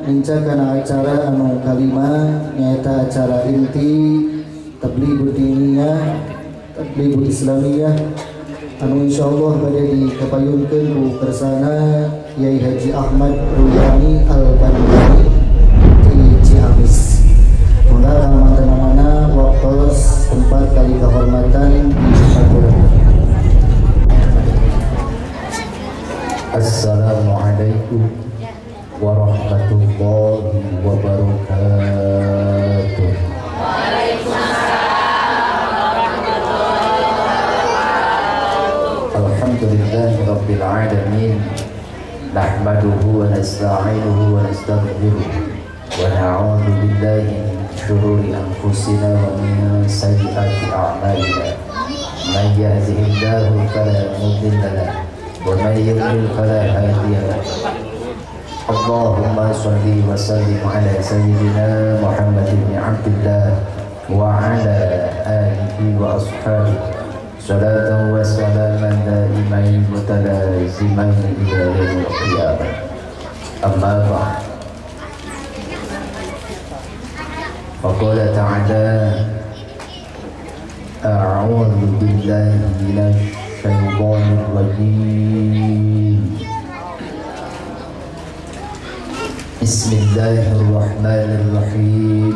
Mencakana acara anu kalima nyaeta acara inti Tablighul Diniyah Tablighul Islamiyah anu insyaallah bade dikapayunkeun ku kersana Yai Haji Ahmad Ruyani Al-Bandani di Ciamis. Mangga manten-mantenna waktos tempat kali kehormatan disampuraken. Assalamualaikum warahmatullahi wabarakatuh. Alhamdulillahi rabbil alamin. Nahmaduhu wa nasta'inuhu wa nastaghfiruh wa na'udzu billahi min shururi anfusina wa min sayyiati a'malina. May yahdihillahu fala mudilla lahu wa may yudlil fala hadiya lahu. Allahumma shalli wa sallim ala sayyidina Muhammad ibn Abdullah wa ala alihi wa ashabihi salatan wa salaman daimain mutalazimain ila yaumil qiyamah. Amma ba'd. Faqala ta'ala a'udzu billahi minasy syaithanir rajim. Bismillahirrahmanirrahim.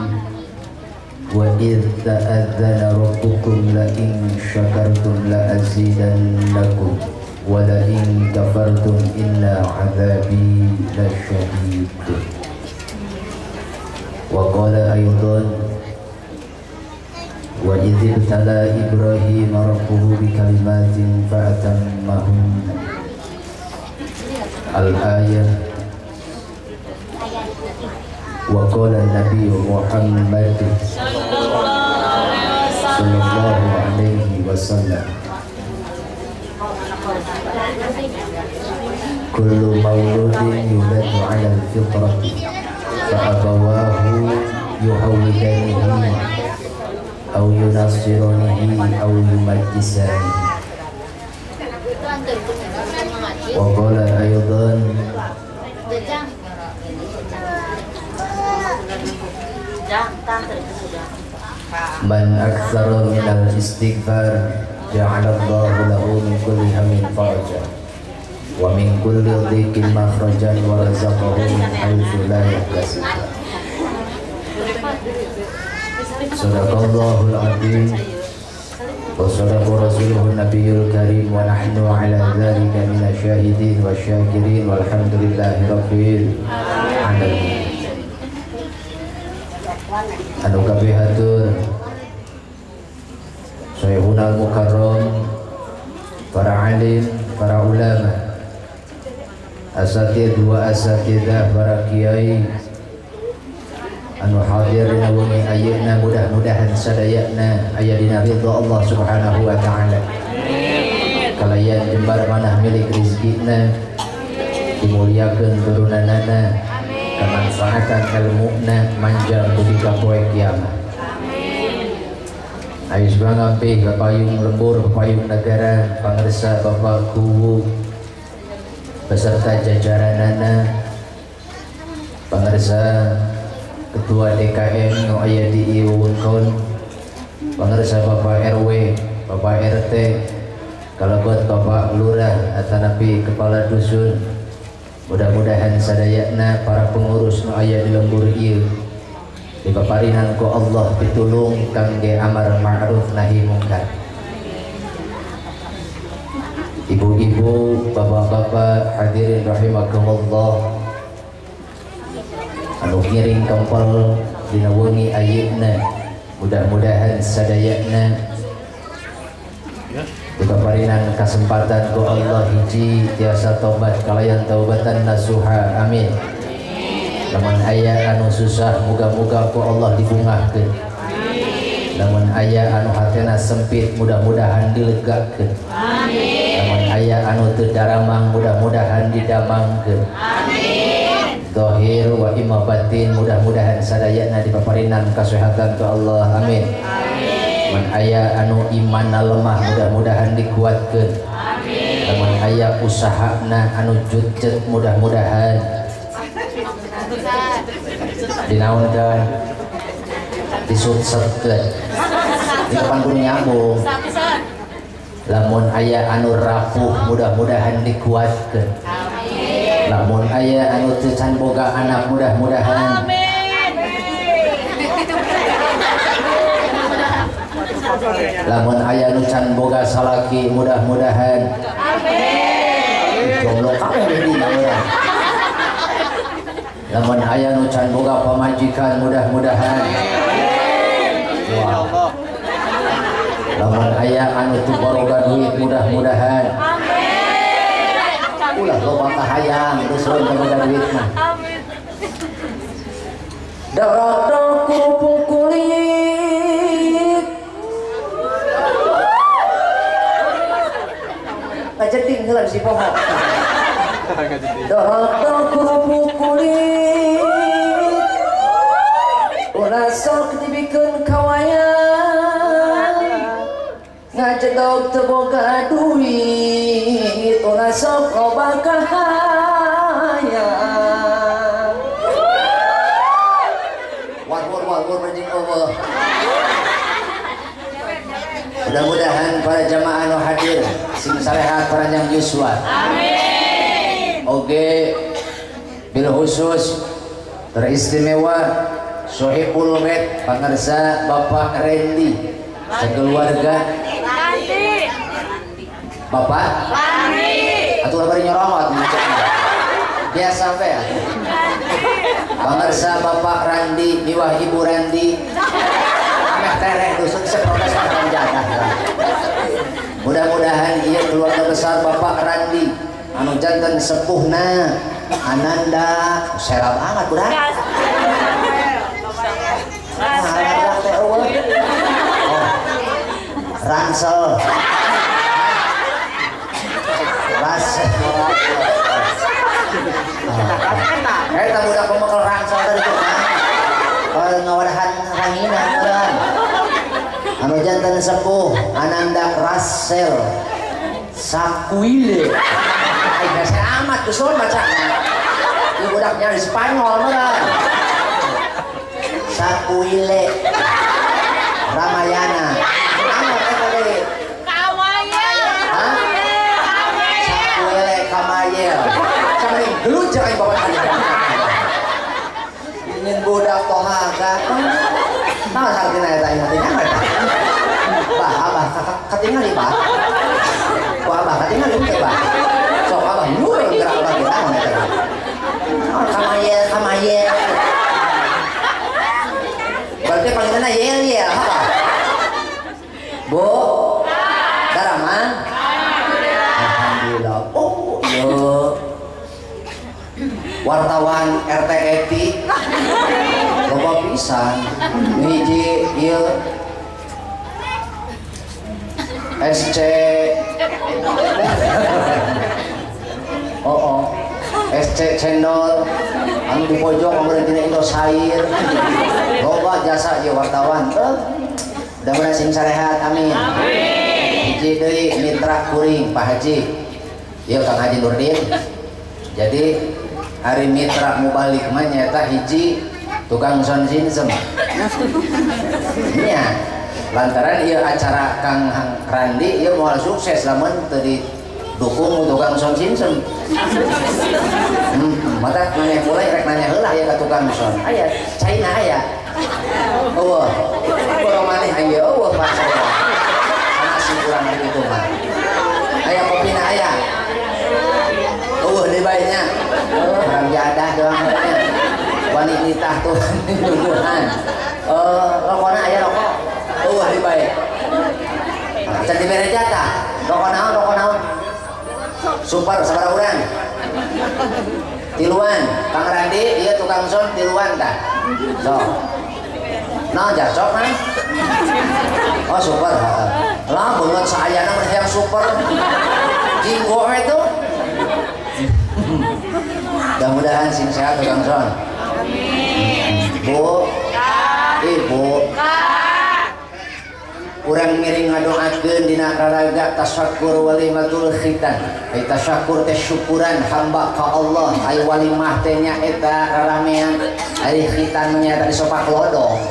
Wa idh ta'adzana rabbukum la in syakartum la azidannakum wa la in kafartum inna 'adzabi lasyadid. Wa qala aydan wa idh ibtala Ibrahim rabbuhu bi kalimatin fa atammahunna. Al-ayah. Wa qala Nabi Muhammad sallallahu alaihi wasallam kullu mauludin yuladu ala al-fitrati fa abawahu yuhawwidanihi aw yunassiranihi aw yumajjisanihi. Wa qala aydan man aktsara minal istighfar ja'alallahu lahu min kulli hammin faraja wa min kulli dhiqin makhrajan wa razaqahu min haitsu la yahtasib. Sadaqallahul azim wa sadaqa rasuluhun nabiyul karim wa nahnu ala dzalika minasyahidin wasyakirin walhamdulillahi rabbil alamin. Anu kabeh hatur Syekhuna Mukarram, para alim, para ulama, asatidz wa asatidzah, para kiai anu hadir dina wengi ayeuna, mudah-mudahan sadayana aya dina ridho Allah Subhanahu wa taala. Kalayan jembar manah milik rezekina dimuliakeun turunanana, kemanfaatan ilmuna manjang budi ka poe kiamat. Ais bangampi ka payung lembur, payung negara, pangarsa Bapak Kuwu beserta jajaranana, pangarsa Ketua DKM nu aya di ieuweun, pangarsa Bapak RW, Bapak RT, kalebet Bapak Lurah atanapi kepala dusun. Mudah-mudahan sadayana para pengurus nu aya di lembur ieu dipaparinan ku Allah pitulung kangge amar ma'ruf nahi mungkar. Ibu-ibu, bapak-bapak hadirin rahimakumullah, anu ngiring kempel dina wengi ayeuna, mudah-mudahan sadayana dipaparinan kesempatan ku Allah hiji tiasa tobat kalayan taubatan nasuha, amin. Lamun aya anu susah muga-muga ku Allah dibungahkeun. Lamun aya anu hatena sempit mudah-mudahan dilegakeun. Amin. Lamun aya anu teu daramang mudah-mudahan didamangkeun. Amin. Zahir wa imma batin mudah-mudahan sadayana dipaparinan kasehatan ku Allah, amin. Amin. Lamun aya anu imanna lemah mudah-mudahan dikuatkeun. Amin. Lamun aya usahana anu jutjet mudah-mudahan dinaunkan disutsetkeun di depan kudu nyambung lamun aya anu rapuh mudah-mudahan dikuatkeun lamun aya anu teu can boga anak mudah-mudahan lamun aya anu can boga salaki mudah-mudahan jomblo kabeh dina urang lamun aya anu can boga pamajikan mudah-mudahan wow. Lamun aya anu teu boga duit mudah-mudahan ulah loba kahayang geus loba boga duit mah darah kerupuk kulit kajeding heula si poho darah kerupuk kulit ulah sok dibikeun kawayan ngajedog teu boga duit ulah sok loba kahayang war berjing Allah. Mudah-mudahan para jamaah anu hadir sing sarehat paranjang yuswa. Amin. Oge bil khusus teristimewa Sohibul Bait pangarsa Bapak Randy sekeluarga. Bapak? Atuh bari nyorot biasa sampai ya. Pangarsa Bapak Randi, miwah Ibu Randi. Ameh tereh dusuk seprotes panjatah. Mudah-mudahan ieu keluarga besar Bapak Randi anu janten sepuhna Ananda serap amat urang. Ransel. Eta budak pemekel rangsel tadi tuh ngawadahan ranginan kan anu jantan sepuh Ananda Rasel Sakuile aing saya amat kesul bacana ieu budaknya di Spanyol mah Sakuile Ramayana amat eta deui Sakuile Kamayel sampai gelujar aing bawa tadi ingin budak tohaga naon hartina eta ieu teh nyaho eta bah abah katingali bah ku abah katingali teh bah sok abah nyuruh gerak abah kita naon eta kamayel berarti panggilanna yel apa Bu Daraman alhamdulillah oh iya wartawan RTEP loba pisan hiji ieu SC SC channel anu di pojok pemerintah Indosiar loba jasa ieu wartawan mudah-mudahan sing sarehat amin hiji deui mitra kuring Pak Haji ieu Kang Haji Nurdin jadi hari mitra mubalik mah nyata hiji tukang sound system nya lantaran ieu acara Kang Randi ieu moal sukses lamun teu didukung tukang sound system mata maneh mulai rek nanya heula aya ka tukang sound aya China aya eueuh kurang maneh aya eueuh Pak saya sana sih kurang gitu mah aya kopina aya di baiknya orang jadah doang wanita tuh tujuan rokokna aya rokok di baik jadi mere jatah rokok naon super sabaraha urang tiluan Kang Randi ieu tukang sound tiluan tah sok naon jasok mah oh super lah beungeut saayana mah yang super jinggo itu mudah-mudahan sing sehat tukang sound. Bu, Ibu, urang miring ngadoakeun disunahkeun dina raraga tasyakur walimatul khitan. Ai tasyakur teh syukuran hamba ka Allah. Ai walimah teh nya eta raramean. Ai khitan nya tadi sopak lodong.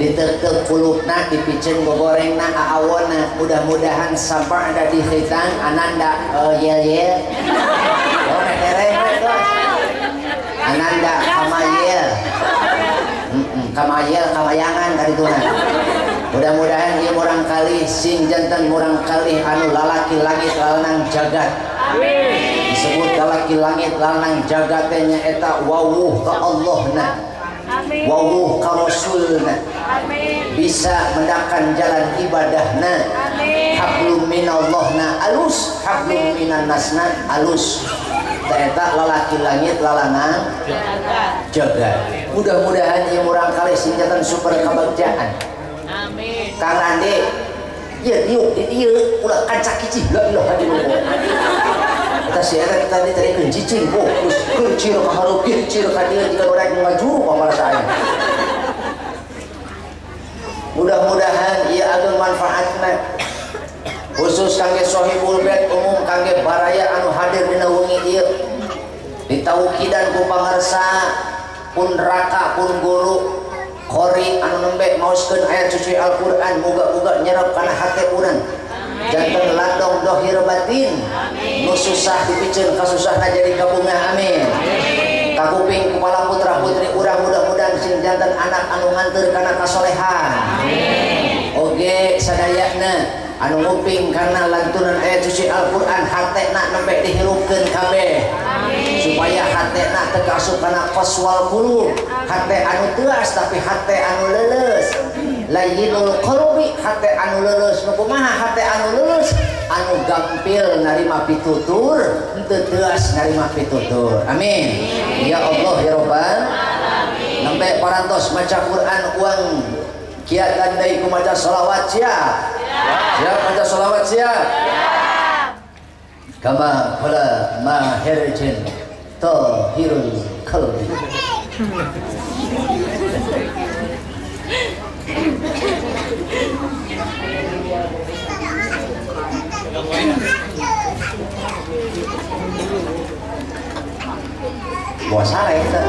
Diteuteup kulupna dipicen gogorengna aawonna. Mudah-mudahan sabar ada di khitan ananda yel. Oh dereng ananda kamayel. Kamayangan kali tuna. Mudah-mudahan ieu murang kali sing jantan murang kali anu lalaki langit lanang jagat. Amin. Disebut lalaki langit lanang jagat teh nya eta wawuh ka Allahna. Amin. Wawuh ka Rasulna. Amin. Bisa mendakan jalan ibadahna. Amin. Hablum minallahna alus, hablum minan nasna alus. Eta lalaki langit lalanang jagat. Mudah-mudahan ieu murang kali sinjatan super kabagjaan. Amin. Kang Rande, ieu ulah kancak hiji la ilaha illallah. Eta si eta kita diterikeun cicing fokus kecil ka hareup kecil ka dieu jika urang ngajuru pamala saya. Mudah-mudahan ieu ageung manfaatna khusus kangge sohibul bait umum kangge baraya anu hadir dina wengi ieu ditaukidan ku pangarsa pun raka pun guru qori anu nembe maoskeun ayat suci Al-Qur'an muga-muga nyerep kana hate urang janten landong dohir batin nu susah dipicen kasusahna jadi kabungah amin kakuping kepala putra putri urang mudah-mudahan sing janten anak anu nganteur kana kasolehan amin oge sadayana anu nguping karena lantunan ayat suci Al-Qur'an hatena nembe dihirupkeun kabeh supaya hatena teu kaasup kana qaswal qulub hate anu teuas tapi hate anu leuleus layyinul qalbi hate anu leuleus nu kumaha hate anu leuleus anu gampil narima pitutur henteu teuas narima pitutur amin ya Allah ya rabbal alamin nembe parantos maca Quran uang kiatan deui kumaca shalawat siap siap maca shalawat siap kama qala mahirjin tahirul qalbi puasa eta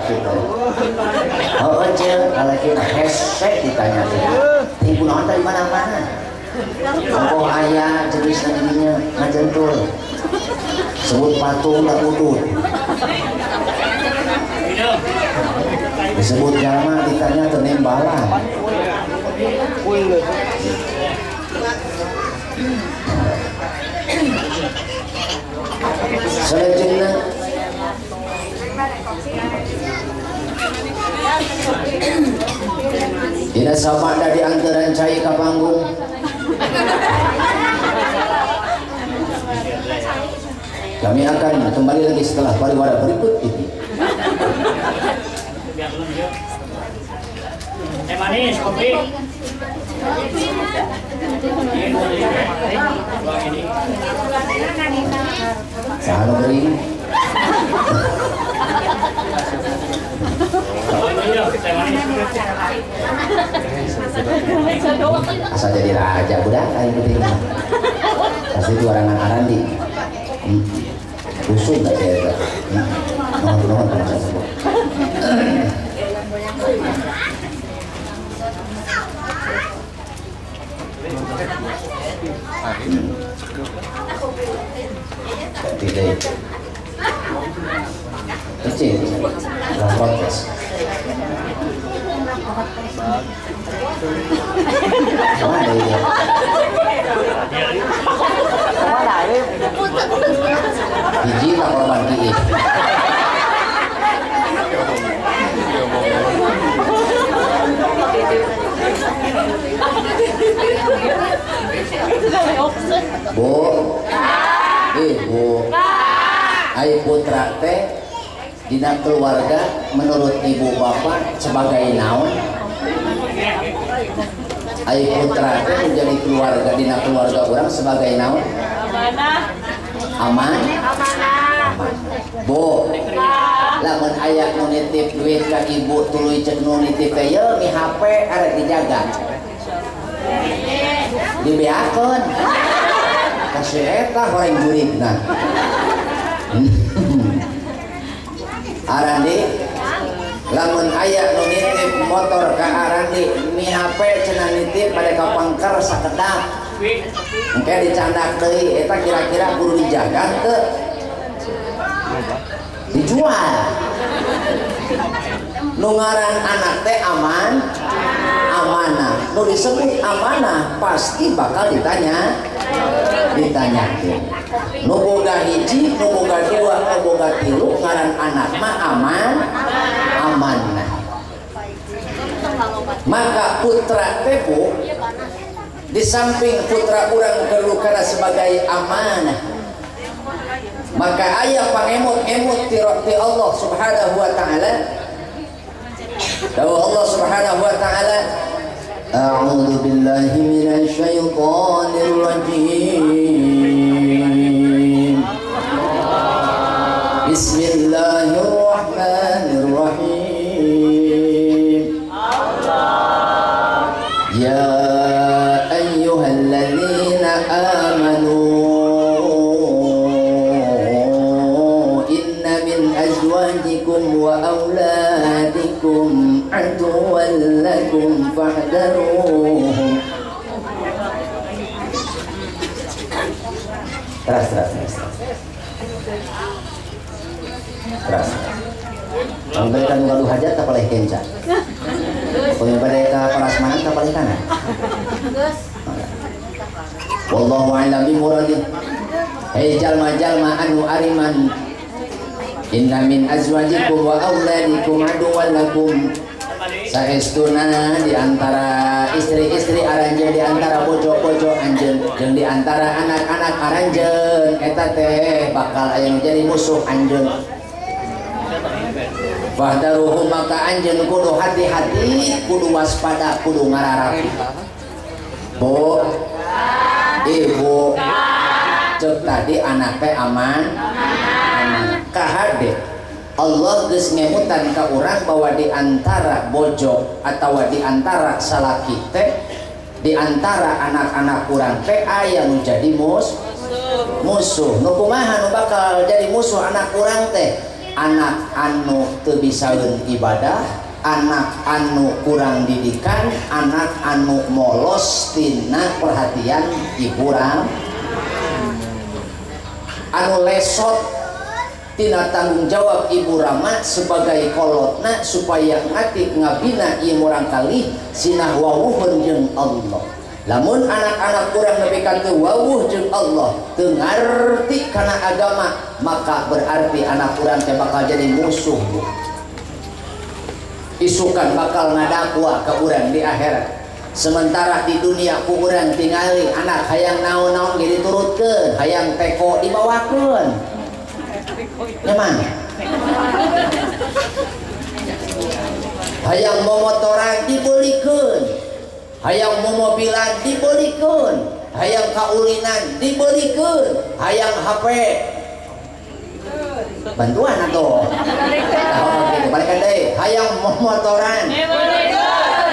kita. Oh aja kalau kita hashtag ditanya ibu nonton di mana-mana. Oh ayah jenis nantinya ngajentul. Sebut patung tak utut. Disebut jama ditanya tenembalan. Selanjutnya tidak sama ada di antara cai ke panggung. Kami akan kembali lagi setelah pariwara berikut ini. Manis, kopi. Salah beri. Asal jadi raja budak ayo penting. Pasti itu orang Arandi. Usul nggak saya? Mohon saya sebut. Tidak kecil protes mana dia hiji tak korban kiik Bu, ibu, ayah putra teh dina keluarga menurut ibu bapak sebagai naon? Ayah putra teh menjadi keluarga dina keluarga orang sebagai naon? Aman. Bu, lamun ayah nu nitip duit ka ibu tuluy cek nu nitip teh ye mi HP arek dijaga. Dibeakeun. Kasih eta horeng juridna. Arandi lamun aya nu nitip motor ka Arandi mi HP cenah nitip pada ka pangker sakedak engke dicandak deui eta kira-kira kudu dijaga teu dijual nu ngaran anak teh aman amanah nu disebut amanah pasti bakal ditanyakeun nu boga hiji nu boga dua nu boga tilu ngaran anak mah amanah maka putra teh Bu di samping putra urang perlu kana sebagai amanah maka aya pangemut-emut ti Allah Subhanahu wa taala. Dawuh Allah Subhanahu wa taala A'udzu billahi minasy syaithanir rajim. Bismillahirrahmanirrahim. Ya ayyuhalladzina amanu inna min azwajikum wa auladikum aduwwan lakum fahdaruhum. Terus memberikan gaduh hajat tak boleh kenca memberikan prasmanan tak boleh kanan wallahu a'lam bimuradi. Hei jalma-jalma anu ariman inna min azwajikum wa auladikum aduwwan lakum saestuna di antara istri-istri aranjeun di antara bojo-bojo anjeun jeung di antara anak-anak aranjeun eta teh bakal aya nu jadi musuh anjeun. Fahdaruhum maka anjeun kudu hati-hati, kudu waspada, kudu ngararapi. Bu, ibu, cek tadi anak teh aman, kahade. Allah geus ngemutan ka urang bahwa di antara bojo atawa di antara salaki teh di antara anak-anak urang teh aya nu jadi musuh. Nu kumaha nu bakal jadi musuh anak urang teh? anak anu teu bisaeun ibadah, anak anu kurang didikan, anak anu molos tina perhatian hiburan, anu lesot tina tanggung jawab ibu rama sebagai kolotna supaya ngati ngabina ieu murang kalih sinah wawuhun jeung Allah. Lamun anak-anak kurang nepi ka teu wawuh jeung Allah, teu ngarti kana agama, maka berarti anak urang teh bakal jadi musuh. Isukan bakal ngadakwa ka urang di akhirat. Sementara di dunia ku urang tingali anak hayang naon-naon ge diturutkeun, hayang teko dibawakeun. Nyaman. Hayang momotoran dibelikeun, hayang momobilan dibelikeun, hayang kaulinan dibelikeun, hayang HP bantuan atau balikan deh, hayang momotoran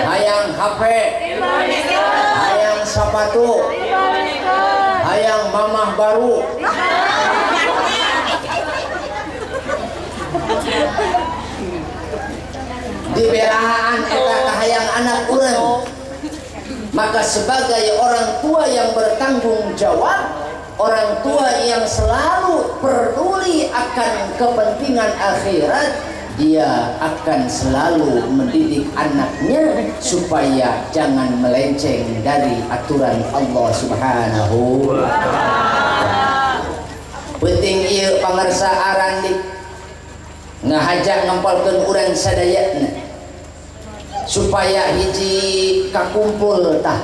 hayang HP hayang sepatu hayang mamah baru. Diberahaan eta kahayang anak urang. Maka sebagai orang tua yang bertanggung jawab, orang tua yang selalu peduli akan kepentingan akhirat, dia akan selalu mendidik anaknya supaya jangan melenceng dari aturan Allah Subhanahu wa ta'ala. Penting ieu pangarsa arandi ngahajak ngempalkeun urang sadayana supaya hiji kakumpul tah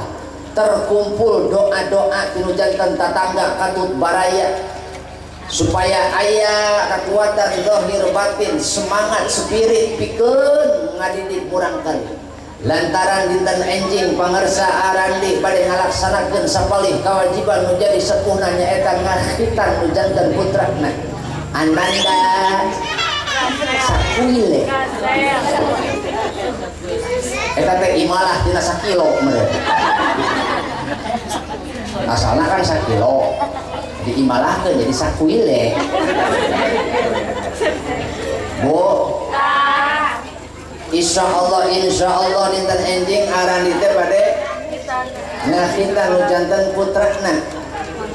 terkumpul doa-doa tinu janten tatangga katut baraya supaya aya kekuatan zahir batin semangat spirit pikeun ngadidik urang kali lantaran dinten enjing pangarsa arandi bade ngalaksanakeun sapalih kewajiban nu jadi sepuhna nyaeta ngahitan nu janten putrana Ananda sakuile eta teh imalah tina sakilo meureun asalna kan sakilo diimalahkeun jadi sakuile Bu insya Allah dinten enjing arani teh bade ngahitan nu janten putrana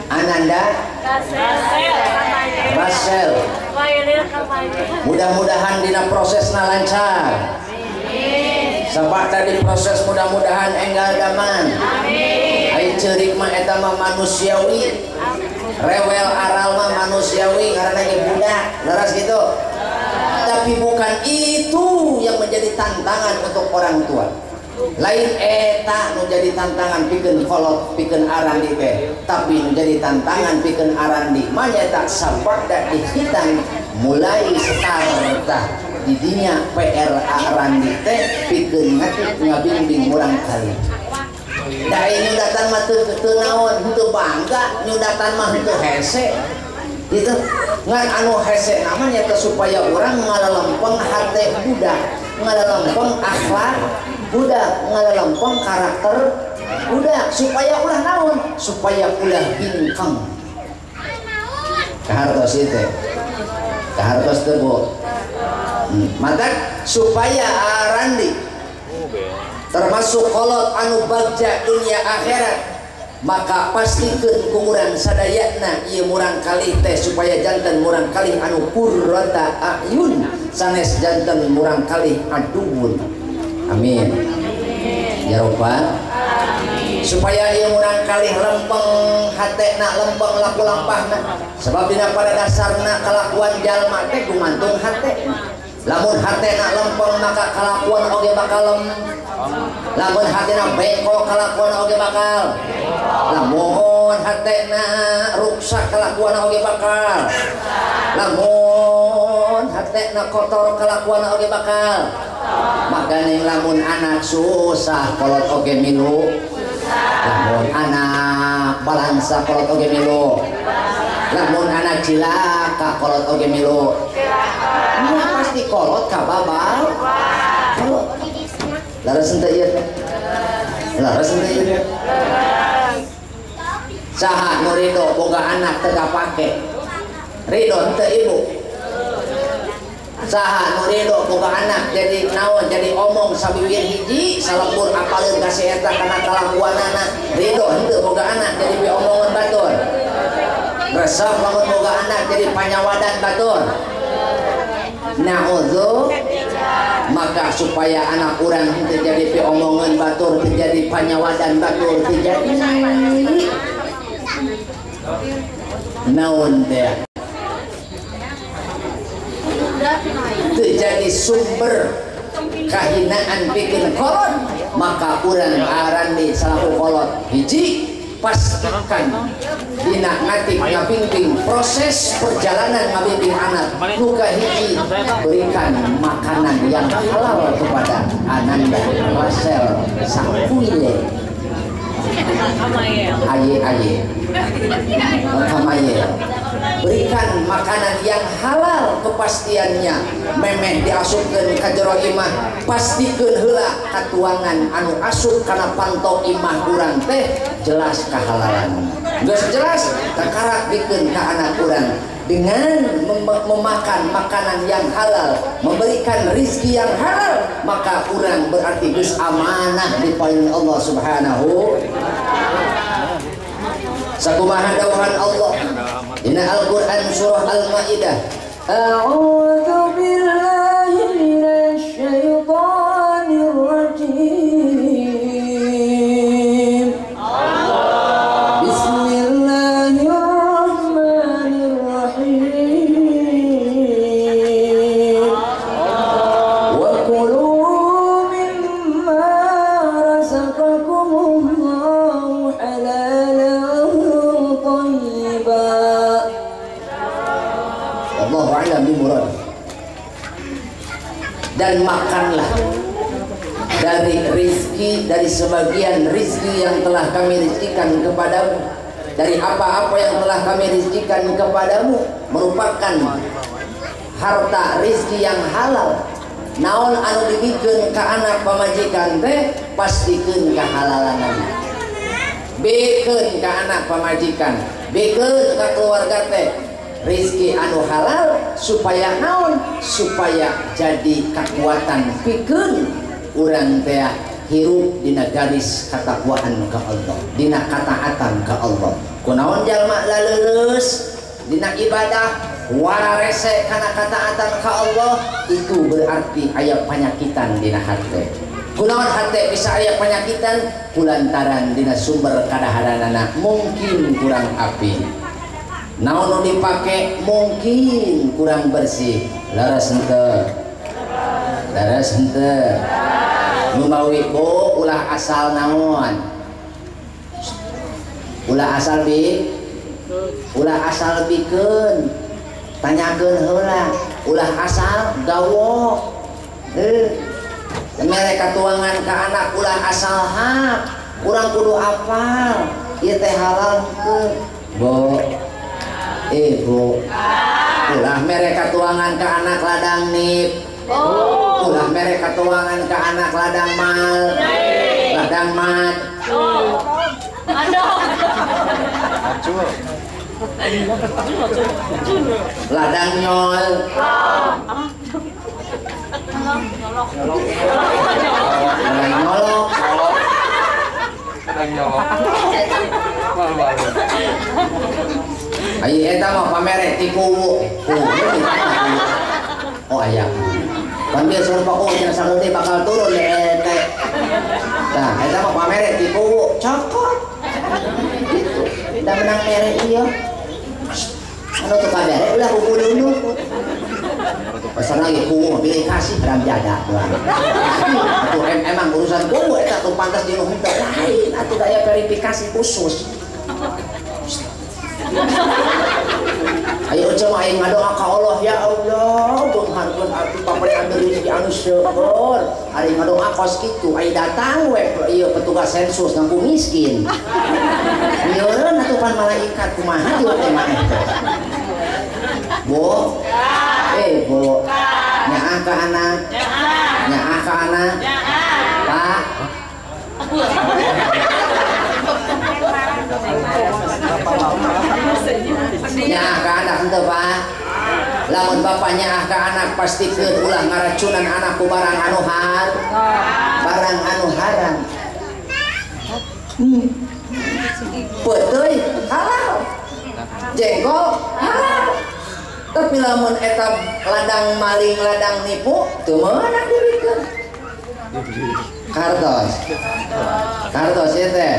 Ananda Basel. Mudah-mudahan dina prosesna lancar. Sabab tadi proses mudah-mudahan enggal daman. Ai ceurik mah eta mah manusiawi. Rewel aral mah manusiawi karena ge budak. Leres gitu. Tapi bukan itu yang menjadi tantangan untuk orang tua. Lain eta nu jadi tantangan pikeun kolot pikeun arandi teh, tapi nu jadi tantangan pikeun arandi mah nyaeta sapada dihitan mulai sekarang tah di dinya PR arandi teh pikeun ngabimbing urang kali. Da nyudatan mah teu naon, henteu bangga, nyudatan mah henteu hese. Itu ngan anu hese nama nyaeta supaya urang ngalalempeng hate budak, ngalalempeng akhlak budak, ngalalempeng karakter budak supaya ulah naon, supaya ulah bingkang. Kahartos itu, kahartos tebu. Maka supaya arandi termasuk kolot anu bagja dunia akhirat, maka pastikeun ku urang sadayana ieu murang kalih teh supaya janten murang kalih anu qurrata ayun sanes janten murang kalih aduun. Amin. Ya Rabbal. Supaya ieu murang kalih lempeng hatena, lempeng laku lampahna. Sebab dina pada dasarna kelakuan jalma teh gumantung hate. Lamun hatena lempeng maka kelakuan oge bakal lamun hatena bengkok kelakuan oge bakal. Lamun hatena ruksak kelakuan oge bakal. Lamun hatena kotor kelakuan oge bakal. Makanya lamun anak susah kolot oge milu, lamun anak balansa kolot oge milu, lamun anak cilaka kolot oge milu, ini pasti kolot kababal. Kolot laras ente ieu teh, laras ente ieu teh. Saha nu ridho boga anak teu kapake, ridho ente ibu. saha nu ridho boga anak jadi naon jadi omong sabiwir hiji salebur apaleun ka si eta kana kalakuanana ridho henteu boga anak jadi pi omongan batur resep lamun boga anak jadi panyawadan batur na'udzu maka supaya anak urang henteu jadi pi omongan batur teu jadi panyawadan batur teu jadi naon teh terjadi sumber kahinaan bikin kolot maka urang arandi salaku kolot hiji pastikan dina ngatik ngabimbing proses perjalanan ngabimbing anak nuka hiji berikan makanan yang halal kepada ananda Marcel Sakuile aye Kamayel berikan makanan yang halal kepastiannya memeh diasupkeun ka jero imah pastikeun heula katuangan anu asup kana panto imah urang teh jelas kehalalan geus jelas takarak dikeun ka anak urang dengan memakan makanan yang halal memberikan rizki yang halal maka urang berarti geus amanah di paling Allah Subhanahu sakumaha dawuhan Allah dina Al-Qur'an surah Al-Maidah a'udzu billahi minasy syaithanir rajim bismillahirrahmanirrahim wa kulu mimma razaqakumullahu halalan thayyiban Allahu a'lam bimurad dan makanlah dari rizki dari sebagian rizki yang telah kami rizkikan kepadamu dari apa-apa yang telah kami rizkikan kepadamu merupakan harta rizki yang halal naon anu dibikeun ka anak pamajikan teh pastikeun kahalalanana bekeun ka anak pamajikan bekeun ka keluarga teh rizki anu halal supaya naon supaya jadi kekuatan pikeun urang teh hirup dina garis katakwaan ka Allah dina kataatan ka Allah kunaon jalma laleus dina ibadah wararese kana kataatan ka Allah itu berarti aya panyakitan dina hate kunaon hate bisa aya panyakitan kulantaran dina sumber kadaharanana mungkin kurang api naon nu dipake mungkin kurang bersih laras henteu nu mawi ku ulah asal naon ulah asal bikeun tanyakeun heula ulah asal gawo mere katuangan ka anak ulah asal hap urang kudu apal ieu teh halal henteu bo Bu ulah mere katuangan ke anak ladang nip ulah mere katuangan ke anak ladang mal ladang mat ladang nyol ladang nyolok ayo eta mah pamere ti kuwu. Oh aya. Pan bieu sareng Pak Ujang saeutik bakal turun di eta. Tah, eta mah pamere ti kuwu, cokot. Gitu. Da menang mere ieu. Anu teu kabere ulah kudu pesan lagi kuwu pilih kasih ram jaga atuh emang urusan kuwu eta tuh pantas di nu henteu lain atuh daya verifikasi khusus. Ayo coba aing ngadoa ka Allah ya Allah beungharkeun atuh pameri ambil rezeki anu syukur ari ngadoa kos kitu ai datang we ieu petugas sensus ngaku miskin nyeureun atuh pan malaikat kumaha ieu teh mah Bu Bu nyaah ka anak nyaah ka anak Pak nyaah ka anak henteu Pak lamun bapaknya ke anak pastikeun ulah ngaracunan anak ku barang anu haram. Peuteui halal. Jengkol halal. Tapi lamun eta ladang maling, ladang nipu teu meunang dibikeun. Kartos ya teh.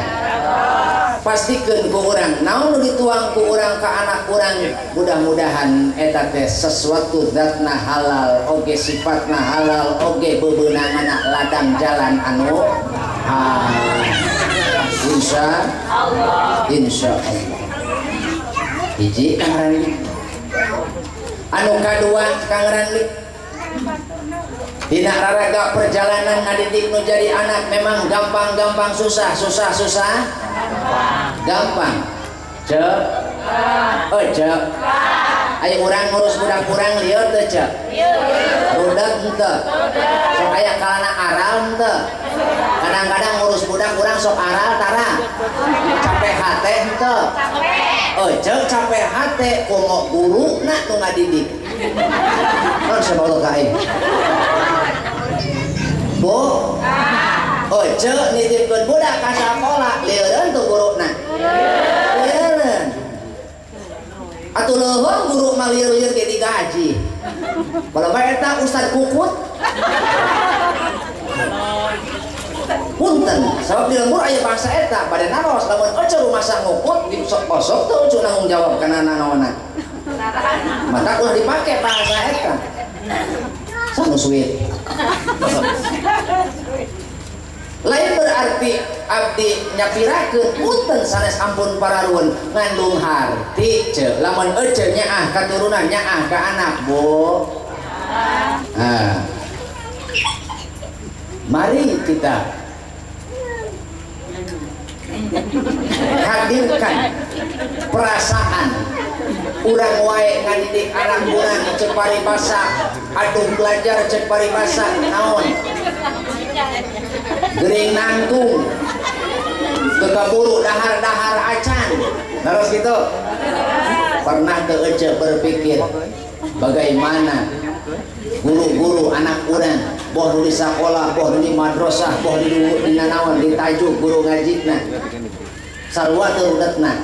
Pastikeun ku urang naon nu dituang ku urang ka anak urang, mudah-mudahan eta teh sesuatu zatna halal oge sifatna halal oge bebeunanganna ladang jalan anu insyaallah. Hiji Kang Randi. Anu kadua Kang Randi, dina raraga perjalanan ngadidik nu jadi anak memang gampang susah gampang cek aya urang ngurus budak urang lieur teu cek budak henteu sok aya kalana aral henteu kadang-kadang ngurus budak urang sok aral tara capek hate henteu cek capek hate komo guruna nu ngadidik non sabaloh ka aing Bu cek nitipkeun budak ka sakola lieureun tuh guruna lieureun atuh leuweung guru mah lieur-lieur ge digaji baloba eta Ustad Kukut punten sabab di lembur aya bahasa eta bade naros lamun ece rumasa ngukut disok-posok teu ucu nanggung jawab kana nanaonna mata ulah dipake bahasa eta sanu suit. Lain berarti abdi nyapirakeun punten sanes ampun pararuun ngandung harti ce lamun ece nyaah katurunan nyaah ka anak Bu. Mari kita hadirkan perasaan urang wae ngadidik anak urang cek paribasa aduh belajar cek paribasa naon gering nangtung kekaburu dahar acan terus gitu pernah teu ece berpikir bagaimana guru-guru anak urang boh di sekolah boh di madrasah boh di nanaon di tajuk guru ngajina sarua teu udetna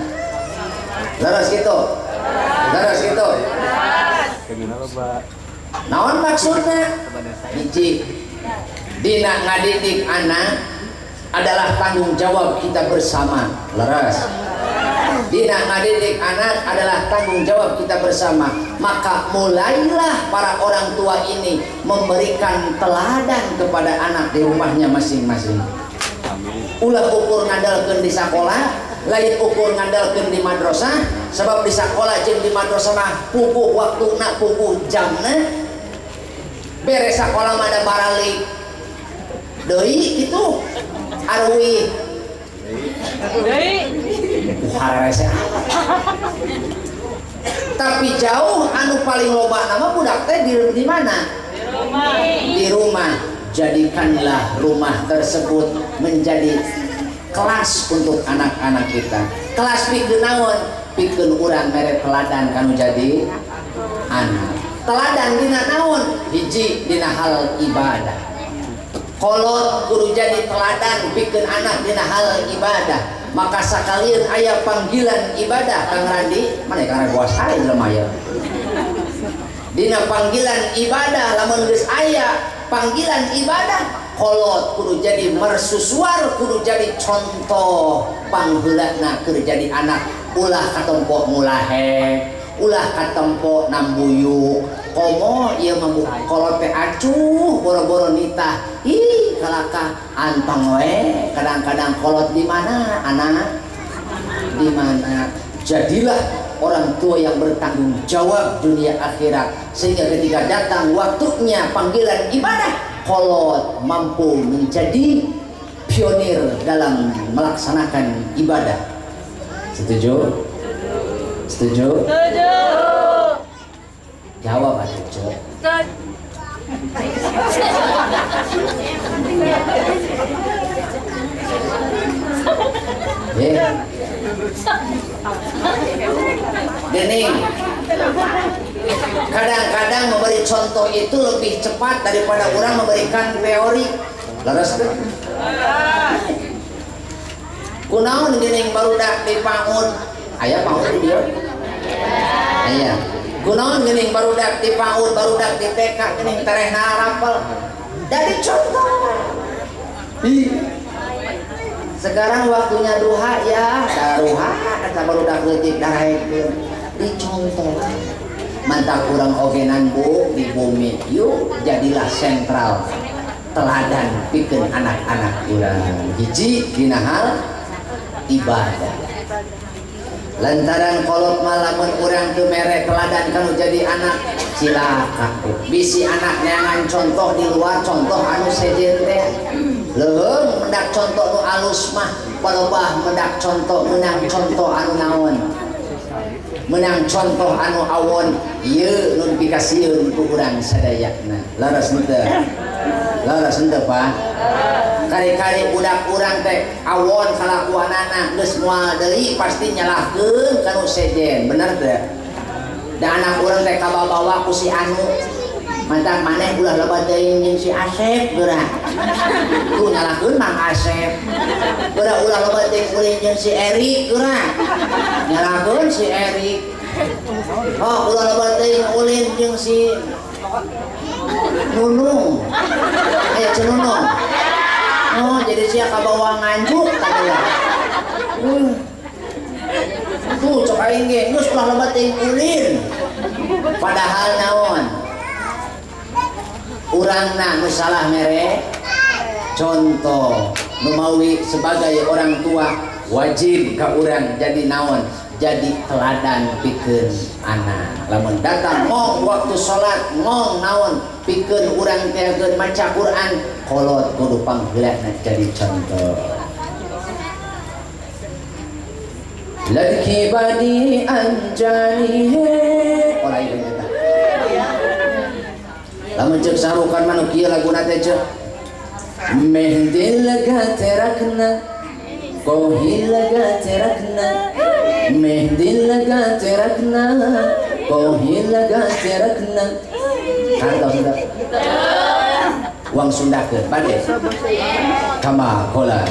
terus gitu naon maksudna hiji dina ngadidik anak adalah tanggung jawab kita bersama leres dina ngadidik anak adalah tanggung jawab kita bersama maka mulailah para orang tua ini memberikan teladan kepada anak di rumahnya masing-masing ulah ukur ngandalkeun di sekolah lain ukur ngandalkeun di madrasah sebab di sekolah jeung di madrasah mah puguh waktuna puguh jamna beres sekolah mah ada baralik deui kitu arwi harese tapi jauh anu paling loba nama budak teh di mana di rumah jadikanlah rumah tersebut menjadi kelas untuk anak-anak kita kelas pikeun naon pikeun urang mere teladan kanu jadi anak teladan dina naon hiji dina hal ibadah kolot kudu jadi teladan pikeun anak dina hal ibadah maka sakalian aya panggilan ibadah Kang Randi mana Kang Randi buas hari jelema ya dina panggilan ibadah lamun geus aya panggilan ibadah kolot kudu jadi mersusuar kudu jadi contoh pangheulana keur jadi anak ulah katempo mulahe ulah katempo nambuyuk komo ieu mah kolot teh acuh boro-boro nitah ih kalaka antong we kadang-kadang kolot di mana anak di mana jadilah orang tua yang bertanggung jawab dunia akhirat sehingga ketika datang waktunya panggilan ibadah kolot mampu menjadi pionir dalam melaksanakan ibadah. Setuju? Setuju? Setuju. Jawab atuh, Cuk. Dening Kadang-kadang memberi contoh itu lebih cepat daripada orang memberikan teori. Leres tuh. Kunaon geuning barudak di PAUD. Aya PAUD di dieu? Aya. Kunaon geuning barudak di PAUD, barudak di TK geuning terehna rapel. Jadi contoh. Sekarang waktunya duha ya, daruha kata barudak leutik darekeun. Dicontoh. Mantap kurang ogenan bu di bumi yuk jadilah sentral teladan pikeun anak-anak urang hiji dina hal ibadah lantaran kolot malamun urang teu mere teladan kanu jadi anak cilaka bisi anak neangan contoh di luar contoh anu sejen teh leuheung mendak contoh nu alus mah palebah mendak contoh menang contoh anu naon menang contoh anu awon ieu nu dipikasieun ku urang sadayana laras henteu Pak kali-kali budak urang teh awon kalakuanana geus moal deui pasti nyalahkeun kanu sejen bener teu da anak urang teh kabawa ku si anu mantap maneh ulah loba teuing jeung si Asep geura tuh nyalahkeun Mang Asep geura ulah loba teuing ulin jeung si Erik geura nyalahkeun si Erik oh ulah loba teuing ulin jeung si Nunung aya Cenunung oh jadi sia kabawa nganjuk tadi tuh cok aing ge geus ulah loba teuing ulin padahal naon urangna nu salah mere contoh nu mawi sebagai orang tua wajib ka urang jadi naon jadi teladan pikeun anak lamun datang ngong waktu salat ngong naon pikeun urang teh geun maca Quran kolot kudu pangheulana jadi contoh ladki badi anjani he ora ieu eta lamun ceuk sarukan manu kieu laguna teh ceuk mehdil laga terakna kohil laga terakna mehdil laga terakna kohil laga terakna kantong sudah uang Sunda ke bade kama kola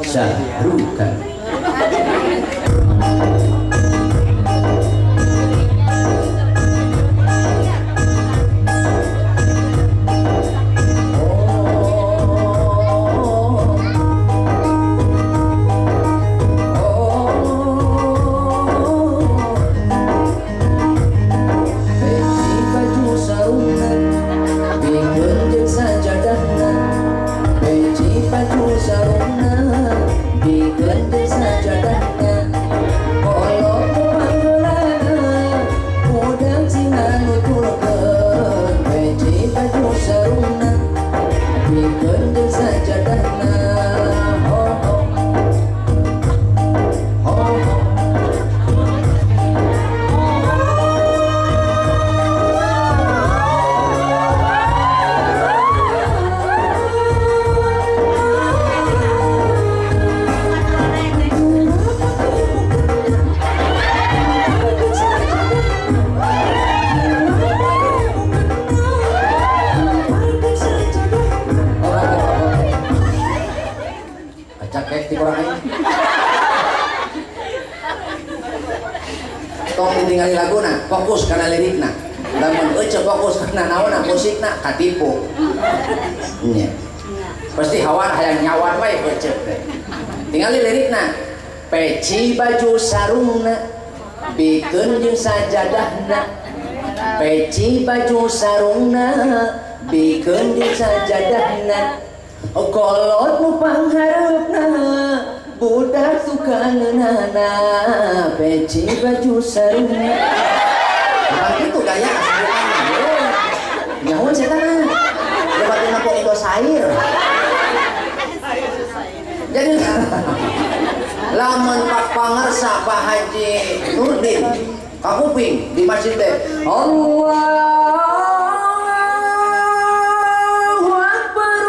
sahrukan fokus karena lirikna lamun eueuh fokus karena naonna musikna katipu nya pasti hawan hayang nyawan wae eueuh teh tingali lirikna peci baju sarungna bikeun jeung sajadahna peci baju sarungna bikeun jeung sajadahna kolot nu pangharepna budak suka ngeunana peci baju sarungna itu gaya nyawa setan lebatin aku Indosair jadi lamun Pak Pangersa Pak Haji Nurdin kakuping di masjid teh Allahu Akbar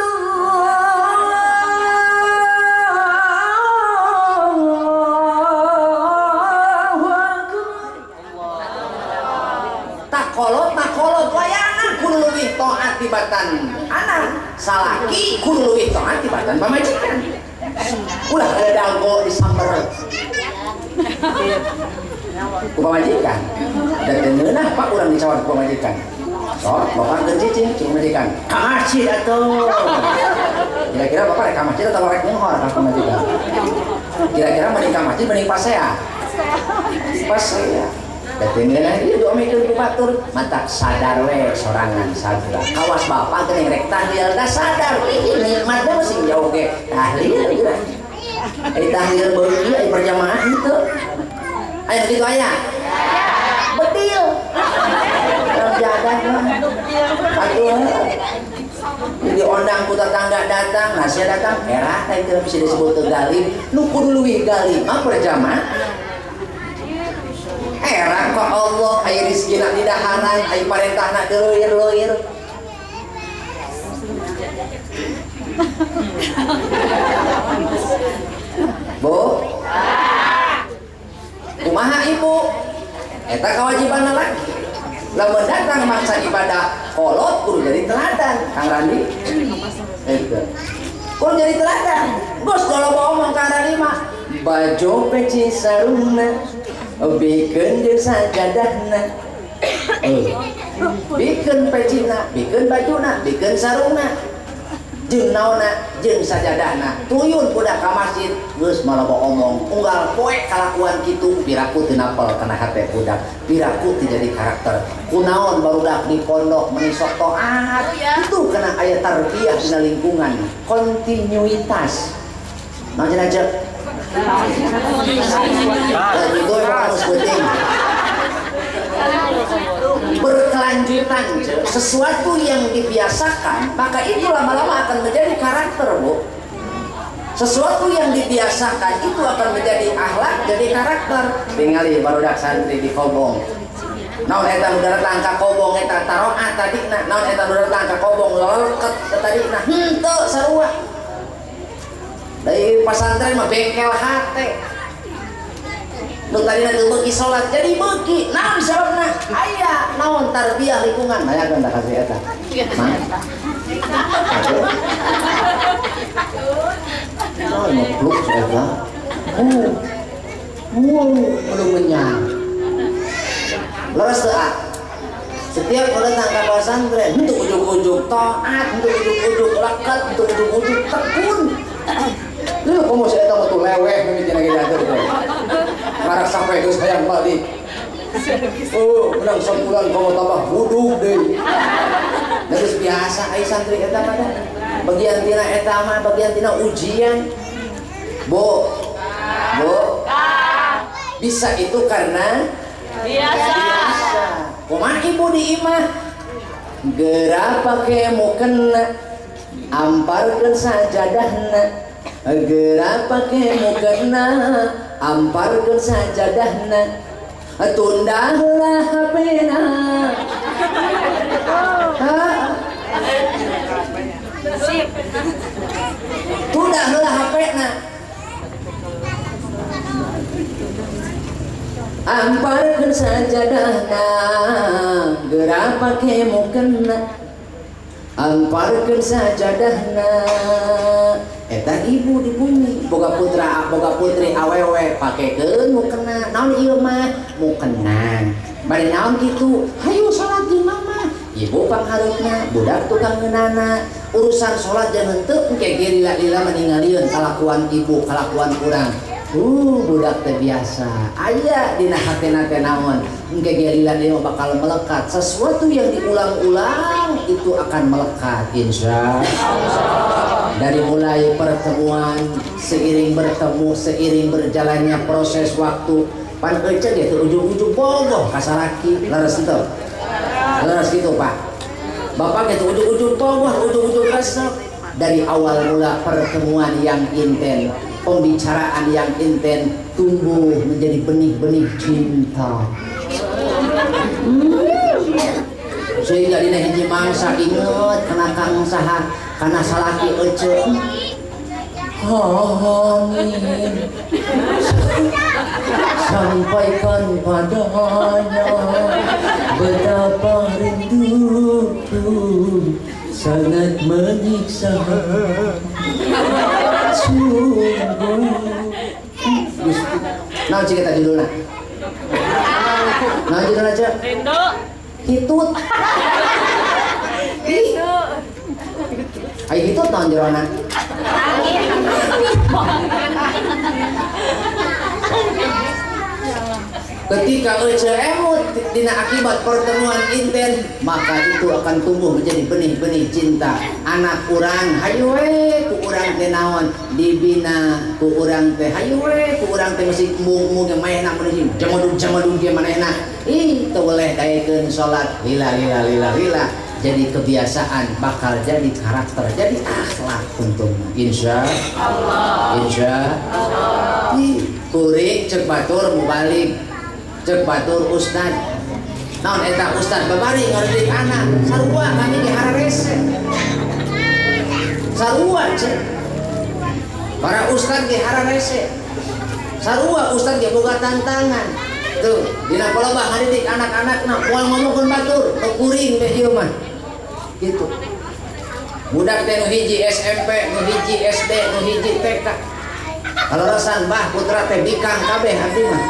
taat tibatan anak, salaki kudu leuwih taat tibatan pamajikan. Ulah ada dago disamber ku pamajikan. Dan tengeunah Pak urang dicawar ku pamajikan. So, bapak cicing majikan. Ka masjid atuh. Kira-kira bapak rek ka masjid atau rek nyohor ka pamajikan? Kira-kira mending ka masjid mending pasea. Pasea. Da tengeunah ieu doa mikeun ku batur, mata sadar we sorangan sadar. Kawas bapak teh rek tahlil da sadar. Ih nikmatna sing jauh ge tahlil geura. Tahlil beuri aya berjamaah henteu. Aya kitu aya. Bedil. Jadan aduh jadi ondang ku tetangga datang nasi datang era teh teu bisa disebut galib nu kudu leuwih galib mah berjamaah era ka Allah aya rezekina di daharan aya parentahna leuwir-leuwir Bu kumaha ibu eta kewajibanna lagi lamun datang maksa ibadah kolot kudu jadi teladan Kang Randi kudu jadi teladan bos kalau mau omong Kang Randi mah baju peci sarungna bikeun deui sajadahna bikeun pecina bikeun bajuna bikeun sarungna jeung naonna jeung sajadahna tuyun budak ka masjid geus malah omong unggal poe kalakuan kitu piraku teu napel kana hate budak piraku teu jadi karakter kunaon barudak di pondok meni sok taat itu kana aya tarbiyah dina lingkungan kontinuitas naon aja itu harus penting berkelanjutan sesuatu yang dibiasakan maka itu lama-lama akan menjadi karakter Bu sesuatu yang dibiasakan itu akan menjadi akhlak jadi karakter ningali barudak santri di kobong naon eta nu datang ka kobong eta taroat tadina naon eta nu datang ka kobong loleket tadina henteu sarua dari pasantren mah bengkel hate nu tadina teu beuki salat jadi beuki naon sababna aya naon tarbiyah lingkungan aya kan da kasih eta oh ngepluk eta belum menyang leres teu setiap orang datang ke pesantren untuk ujung-ujung taat untuk ujung-ujung lekat untuk ujung-ujung tekun lu kamu saya tahu tuh leweh memikiran kita tuh karena sampai ke sayang balik oh menang sebulan kamu tambah buduk deh terus biasa ai santri eta mah bagian tina eta mah bagian tina ujian Bu bisa itu karena biasa kumaha ibu di imah geura pake mukena amparkeun sajadahna geura pake mukena amparkeun sajadahna tunda heula hapena tunda heula hapena amparkeun sajadahna geura pake mukena amparkeun sajadahna eta ibu di bumi boga putra boga putri awewe pakekeun mukena naon ieu mah mukena bari naon kitu hayu salat jeung mama ibu pangharupna budak tukang ngeunana urusan salat jeung henteu engke ge lila-lila meningalieun kalakuan ibu kalakuan urang budak teh biasa aya dina hatena teh naon engke ge lila-lila bakal melekat sesuatu yang diulang-ulang itu akan melekat insyaallah dari mulai pertemuan seiring bertemu seiring berjalannya proses waktu pan ece ge teu ujung-ujung bogoh ka salaki leres teu leres gitu Pak Bapak ge teu ujung-ujung bogoh ujung-ujung resep dari awal mula pertemuan yang intens pembicaraan yang intens tumbuh menjadi benih-benih cinta sehingga dina hiji mangsa inget kana kang saha kana salaki ece amin sampaikan padanya betapa rinduku sangat menyiksa sungguh. Nah cerita judulnya. Nah judulnya aja. Rindu. Hitut. Ayo hitut tahun jerona. Ketika emut dina akibat pertemuan inten, maka itu akan tumbuh menjadi benih-benih cinta. Anak urang hayu we ku urang teh naon dibina ku urang teh hayu we ku urang teh mesti mung yang maena meuni jamadung ge manehna ih teu boleh daekeun salat lila. Jadi kebiasaan bakal jadi karakter, jadi akhlak untungna insyaallah. Insyaallah. Kuring cek batur mubalik cek batur ustad naon eta ustad babari ngardik anak sarua kami di hararese sarua cek para ustad di hararese sarua ustad ge boga tantangan tuh dina palebah ngadidik anak-anakna moal ngomongkeun batur nu kuring teh ieu mah gitu budak teh nu hiji SMP nu hiji SD nu hiji TK kalau rasan bah putra teh bikang kabeh abdi mah.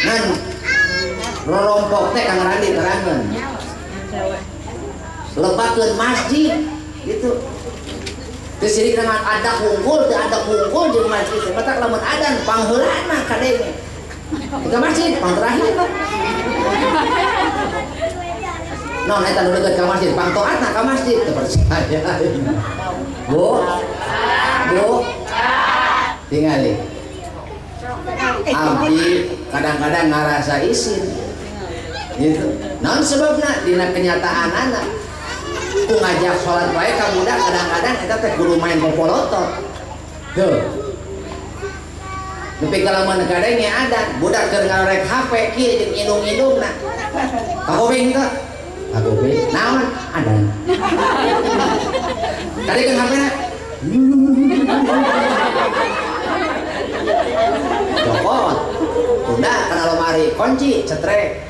Nan rorompok teh kang randi terangkeun. Lebakeun masjid gitu. Teu sirik dengan adak hungkul, teu adak hungkul jeung masjid. Matak lamun adan pangheulana kadenge. Ke masjid pang terakhir. Non, eta nu deukeut ka masjid, pangtoatna ka masjid, teu percaya. Bu, tingali. Abdi kadang-kadang ngarasa isin, gitu. Non sebabna dina kenyataan anak, ku ngajak sholat bae ka budak kadang-kadang eta teh kudu main popolotot. Tuh. Nepi ka lamun kadenge ada budak keur ngarek HP kieu jeung indung-indungna. Kakobeng teh. Aku be, naon ada. Tadi kan HP-na. Copot. Udah kana lemari kunci cetrek.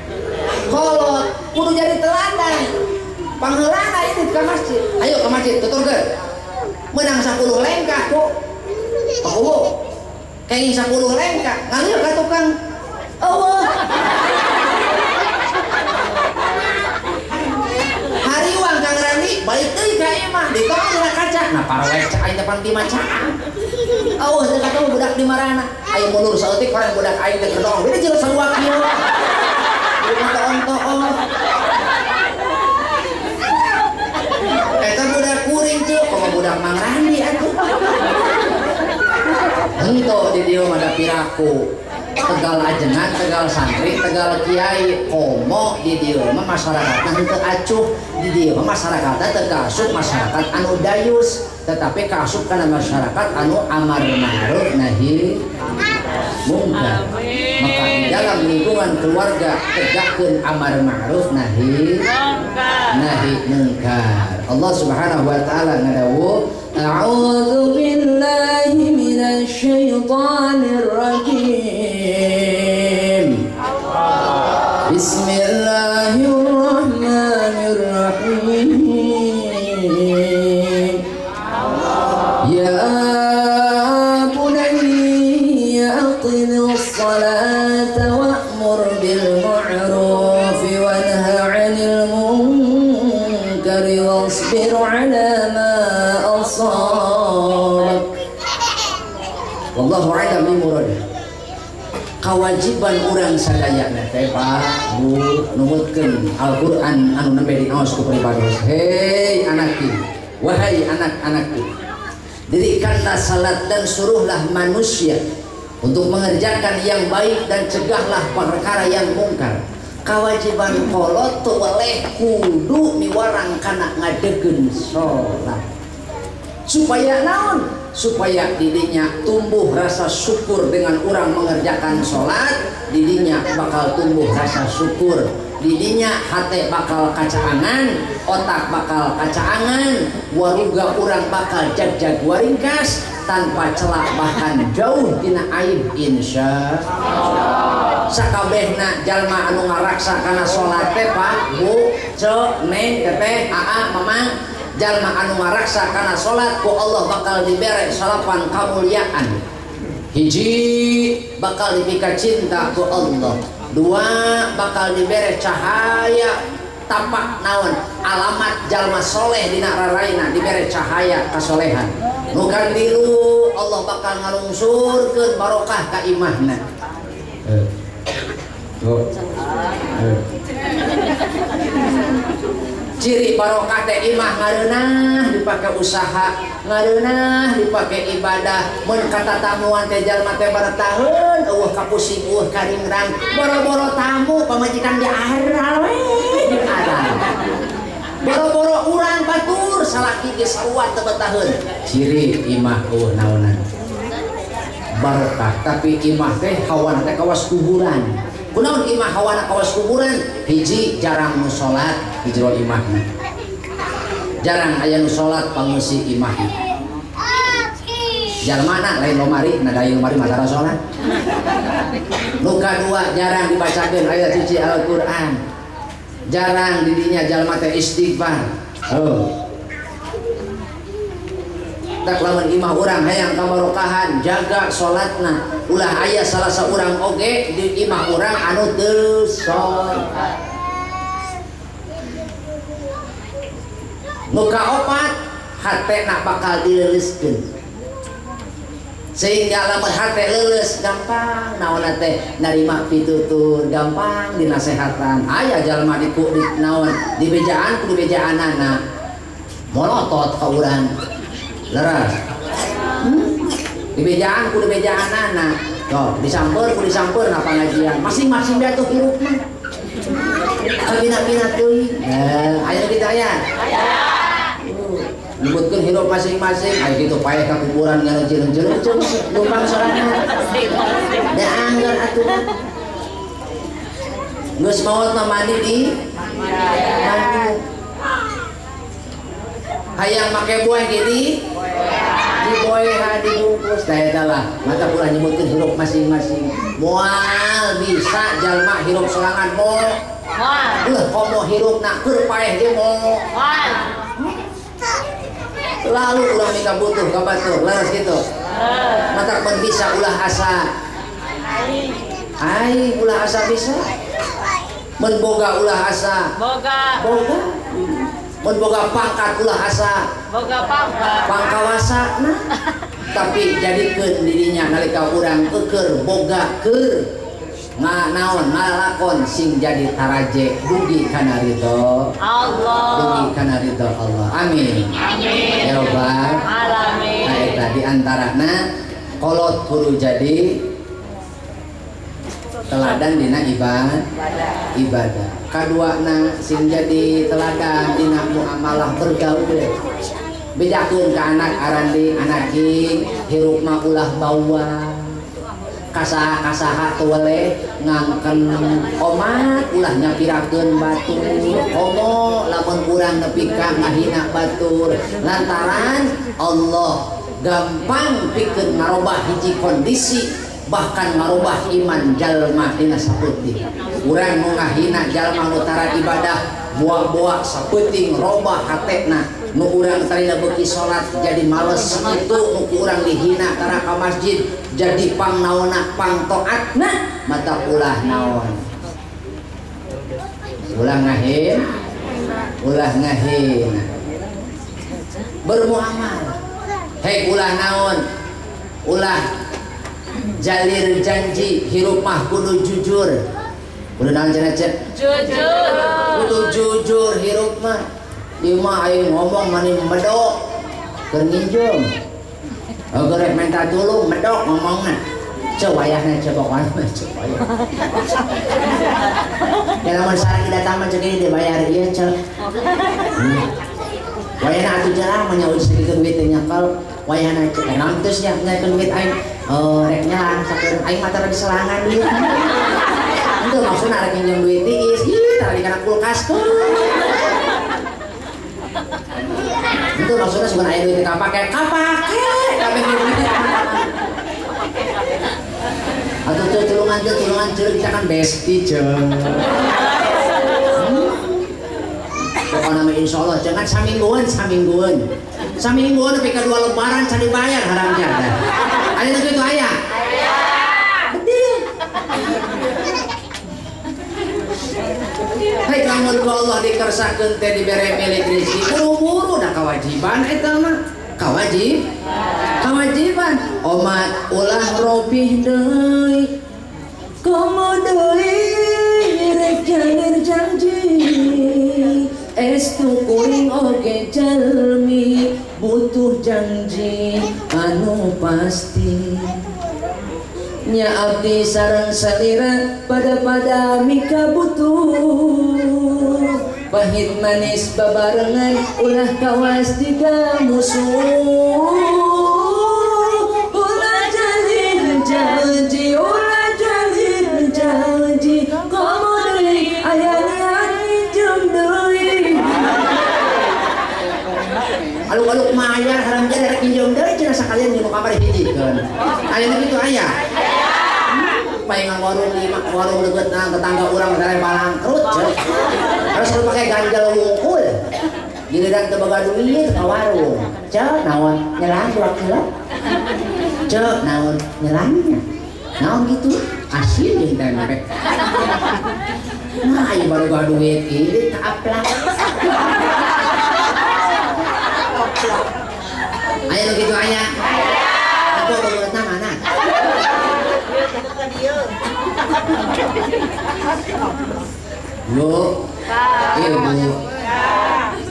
Kolot kudu jadi teladan. Pangheulana itu ke masjid. Ayo ke masjid tuturkeun. Menang 10 lengkah kok. Pakuwo. Kenging 10 lengkah. Ngalieu ka tukang. Eueuh. Hariwang Kang Randi balik deui ka ieu mah ditolong dina kaca. Nah paralek cak aing depan di macaan. Eueuh teu katamu budak di marana. Aya mulur saeutik orang budak aing teh kedong. Beda jeung sarua kieu. Onto-onto. Eta budak kuring tuh, kok budak Mang Randi atuh. Henteu di dieu mah da piraku. Tegal ajengan, tegal santri, tegal kiai, komo di dieu mah masyarakatna henteu acuh, di dieu mah masyarakatna teu kaasup masyarakat anu dayus, tetapi kaasup kana masyarakat anu amar ma'ruf nahi mungkar. Maka di dalam lingkungan keluarga tegakkeun amar ma'ruf nahi mungkar. Allah Subhanahu wa taala ngadawuh, a'udzu billahi minasy syaithanir rajim. Bismillahirrahmanirrahim. Ya bunayya aqimis salata wa'mur bil ma'ruf wanha 'anil munkar wasbir 'ala ma asabak. Wallahu a'lam bimurad. Kewajiban urang sadayana teh Pak Bu numutkeun Al-Qur'an anu nembe dinaos ku pribados. Hei anakku, wahai anak-anakku, dirikanlah salat dan suruhlah manusia untuk mengerjakan yang baik dan cegahlah perkara yang mungkar. Kewajiban kolot teu weleh kudu miwarang kana ngadegeun salat. Supaya naon? Supaya didinya tumbuh rasa syukur dengan orang mengerjakan sholat, didinya bakal tumbuh rasa syukur, didinya hati bakal kacaangan, otak bakal kacaangan, waruga orang bakal jag-jag waringkas tanpa celak bahkan jauh tina aib insya Allah. sakabehna jalma anu ngaraksa kana salat teh Pak Bu Ce Neng Teteh Aa Mamang jalma anu ngaraksa kana salat ku Allah bakal dibere salapan kamuliaan. Hiji bakal dipika cinta ku Allah, dua bakal dibere cahaya tapak naon alamat jalma soleh dina raraina dibere cahaya kasolehan. Nu kandilu Allah bakal ngalungsurkeun barokah ka imahna. Ciri barokah teh imah ngareunah dipake usaha, ngareunah dipake ibadah. Mun kata tamuan teh jalma teh baretaheun eueuh kapusing eueuh karingrang boro-boro tamu pamajikan diaral we diaral. Boro-boro urang batur salaki ge saruat teu betaheun. Ciri imah eueuh naonan barokah, tapi imah teh hawana teh kawas kuburan. Kunaon imah hawana kawas kuburan? Hiji jarang nu salat di jero imahna. Jarang aya nu salat pangeusi imahna. Jalmana lain lomari, na dayu lomari matara salat. Nu kadua jarang dibacakeun ayat suci Al-Qur'an. Jarang didinya jalma teh istighfar. Tak lamun imah urang hayang kabarokahan jaga salatna ulah aya salah saurang oge di imah urang anu teu salat. Nu kaopat hatena bakal dileuleuskeun sehingga lamun hate leuleus gampang naonna teh narima pitutur gampang dinasehatan. Aya jalma di naon di bejaan ku di bejaanana molotot ka urang leras di bejaan ku di bejaanana tuh disamper ku disamper na pengajian masing-masing dia tuh hirup mah kabina-bina teuing aya kita aya nyebutkeun hirup masing-masing aya kitu paeh ka kuburan ngajeun-jeun lumpang sorangan da anggar atuh geus maot mah mandi di mandi hayang make buah gini diboeha dibungkus tah eta lah mata ulah nyebutkeun hirup masing-masing. Moal bisa jalma hirup sorangan moal ulah komo hirupna keur paeh ge moal lalu ulah mika butuh ka batur leres kitu mata pun bisa ulah asa ai ulah asa bisa mun boga ulah asa boga mun boga pangkat ulah asa boga pangkawasa nah tapi jadikeun dirinya nalika urang keur boga keur naon ngalakon sing jadi taraje dugi kana ridho Allah dugi kana ridho Allah amin amin ya rabbal alamin. Nah eta di antarana kolot kudu jadi teladan dina ibadah. Kaduana sing jadi teladan dina muamalah bergaul. Bedakeun ka anak arandi anaki hirup mah ulah bawah. Kasaha tuwele ngangken omat ulah nyapirakeun batur. Komo lamun urang nepi ka ngahina batur lantaran Allah gampang pikeun ngarobah hiji kondisi bahkan ngarubah iman jalma dina saputing. Urang nu ngahina jalma nu tara ibadah buah-buah saputing robah hatena. Nu urang tarina beuki salat jadi males itu nu urang dihina tara ka masjid jadi pangnaonna pangtoatna mata ulah naon. Ulah ngahin bermuamal. Hei ulah naon? Ulah jalir janji hirup mah kudu jujur. Kudu naon cenah cek? Jujur. Kudu jujur hirup mah. Ieu mah aing ngomong mani medok. Keur nginjem. Gerek minta tulung medok ngomongna. Ceu wayahna ceu pokona ceu wayah. Ya lamun sareng datang mah ceuk dibayar ieu ceu. Wayahna atuh jarang menyaut sedikeun duit teh nyakal wayahna ceu. Naon teu sia nyakeun duit aing rek nyalang sakeun aing mah tara diselangan ieu. Henteu maksudna rek nginjem duit tiis, ih tara di kana kulkas tuh. Itu maksudnya sebenarnya air duit kapake kabeh duit atau tulungan ceuk kita kan besti ceuk. Pokoknya nama insya Allah jangan samingguan tapi kedua lebaran cari bayar haramnya. Ada itu ayah. Hai lamun ku Allah dikersakeun teh dibere milik rezeki buru-buru dah kewajiban eta mah kewajiban umat ulah robih deui komo deui rek jalir janji estu kuring oge jalmi butuh janji anu pasti nya abdi sareng salira pada mika butuh pahit manis babarengan ulah kawas tiga musuh ulah jalin janji komo deui aya jam deui aluk-aluk mayar haram jadi pinjam deui cenah sakalian di kamar hijikeun aya kitu aya paingan warung deket tetangga orang dari Palangkrut harus pakai ganjal wungkul giliran tebaga duit ke warung naon nyelang naon nyelangnya naon gitu asyik yang tempe nah ayo baru gak duit ini taplak ayo gitu ayah aku menurut mana Bu, ibu,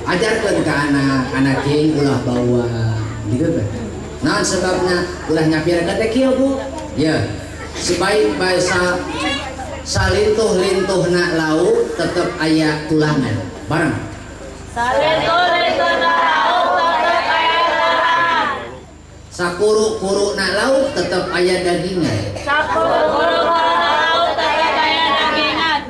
ajarkan ke anak king ulah bawa, gitu kan? Nah sebabnya ulah nyapir kata kieu Bu, ya sebaik bahasa salintuh nak lauk tetap aya tulangan, bareng. Salintuh nak lauk tetap aya tulangan. Sakuru nak lauk tetap aya dagingan. Sakuru nak lauk tetap aya dagingan.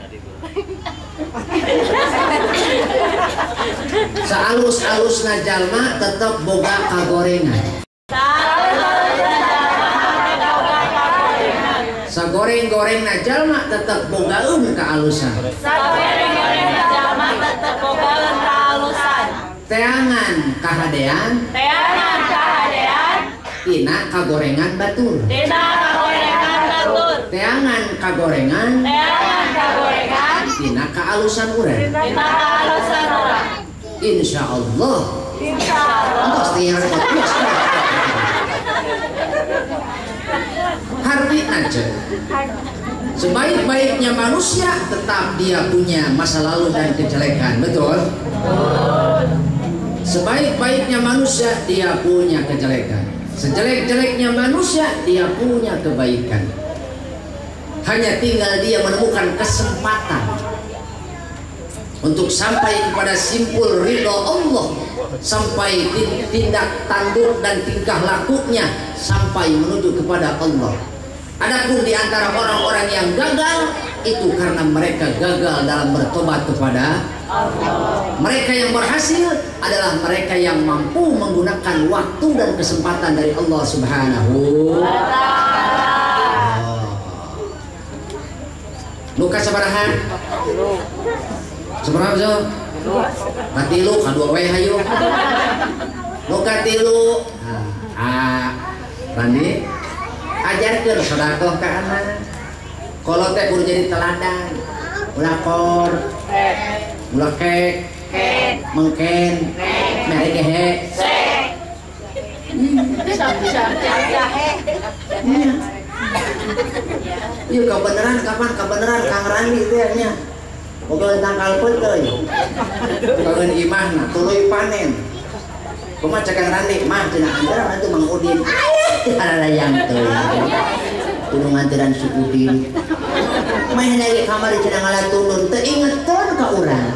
Saalus-alusna jalma tetap boga kagorengan. Sagoreng-gorengna jalma tetap bogaeun kaalusan. Sagoreng-gorengna jalma tetap bogaeun kaalusan. Teangan kahadean. Tina kagorengan batur. Teangan kagorengan. Tina kaalusan urang. Insya Allah. Hardi aja. Sebaik-baiknya manusia tetap dia punya masa lalu dan kejelekan, betul? Sebaik-baiknya manusia dia punya kejelekan. Sejelek-jeleknya manusia dia punya kebaikan. Hanya tinggal dia menemukan kesempatan untuk sampai kepada simpul ridho Allah, sampai tindak tanduk dan tingkah lakunya sampai menuju kepada Allah. Adapun di antara orang-orang yang gagal itu karena mereka gagal dalam bertobat kepada Allah. Mereka yang berhasil adalah mereka yang mampu menggunakan waktu dan kesempatan dari Allah Subhanahu wa Ta'ala. Luka sabaraha? Sabaraha jo? Katilu kadua wae hayu. Luka tilu. Randi ajarkeun sedekah ka anak. Kalau teh kudu jadi teladan. Ulah kor. Ulah kek. Mengken. Mere gehe. Iya kebenaran kapan kebenaran Kang Randi teh nya. Pokoknya tanggal peuteun. Kageun imahna tuluy panen. Kumaha cek Kang Randi mah cenah antara atuh Mang Udin. Ada yang teuing. Kudu nganteran si Udin. Main lagi kamar cenah ngalatulun teu ingeteun ka urang.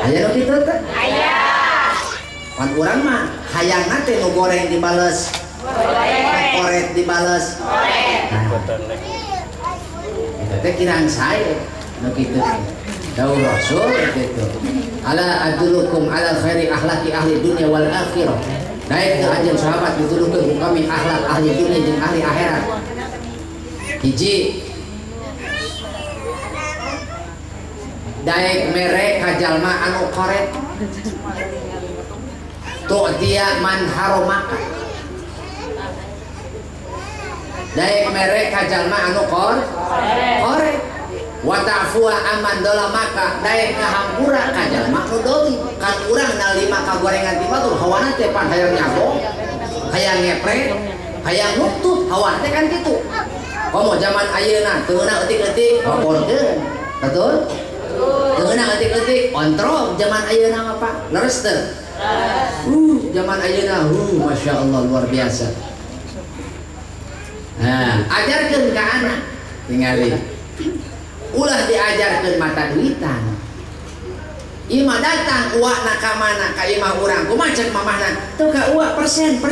Aya nu kitu teh? Aya. Pan urang mah hayangna teh nu goreng dibales. Koret dibales. Itu teh kiraan saya nu kitu. Dawuh Rasul kitu. Ala adulukum ala khairi akhlaqi ahli dunya wal akhirah. Daek teu anjeun sahabat ditulukeun ku kami akhlak ahli dunya jeung ahli akhirat. Hiji daek mere ka jalma anu koret tu dia man haromaka daek mere ka jalma anu koret wa ta'fuwa aman dolamaka daek ngahampura ka jalma anu doli kan urang nalima ka gorengan ti batur hawana teh pan hayang nyabong hayang ngepret hayang nutup hawa teh kan kitu komo zaman ayeuna teu meunang eutik-eutik ngopolkeun betul teu meunang eutik-eutik ontrog zaman ayeuna apa leres teu zaman ayeuna masya Allah luar biasa. Nah ajarkeun ka anak tingali ulah diajarkeun mata duitan imah datang uak na ka mana ka imah urang kumaha cek mamahna tuh ka uak persen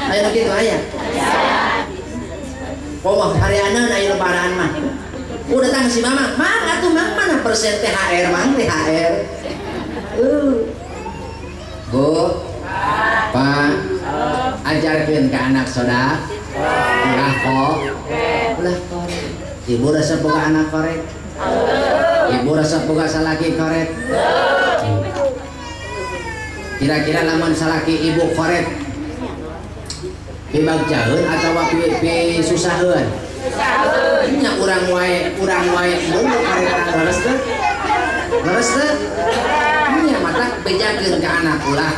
aya begitu aya komoh harianeun aya lebaran mah udah datang si mama mang atuh mang mana persen THR mang THR Bu Pak ajarkeun ka anak sodak ulah kok ibu rasa boga anak korek ibu rasa boga salaki korek kira-kira lamun salaki ibu korek pibagjaheun atawa pisusaheun nya urang wae dulu korek leres teh nya mata bejakeun ka anak ulah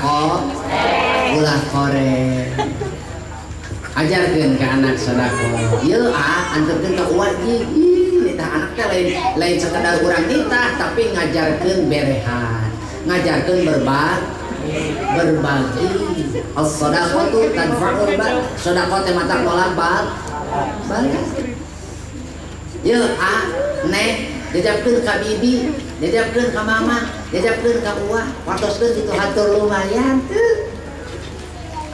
korek ajarkeun ka anak sodako ieu anteukeun ka uat nitah anak teh lain sekedar urang nitah tapi ngajarkeun berehan ngajarkeun berbagi as-shadaqatu tanfa'ul bal sedekah teh mata nolak balas ieu neh dijapkeun ka bibi dijapkeun ka mama dijapkeun ka uah watoskeun kitu hatur lumayan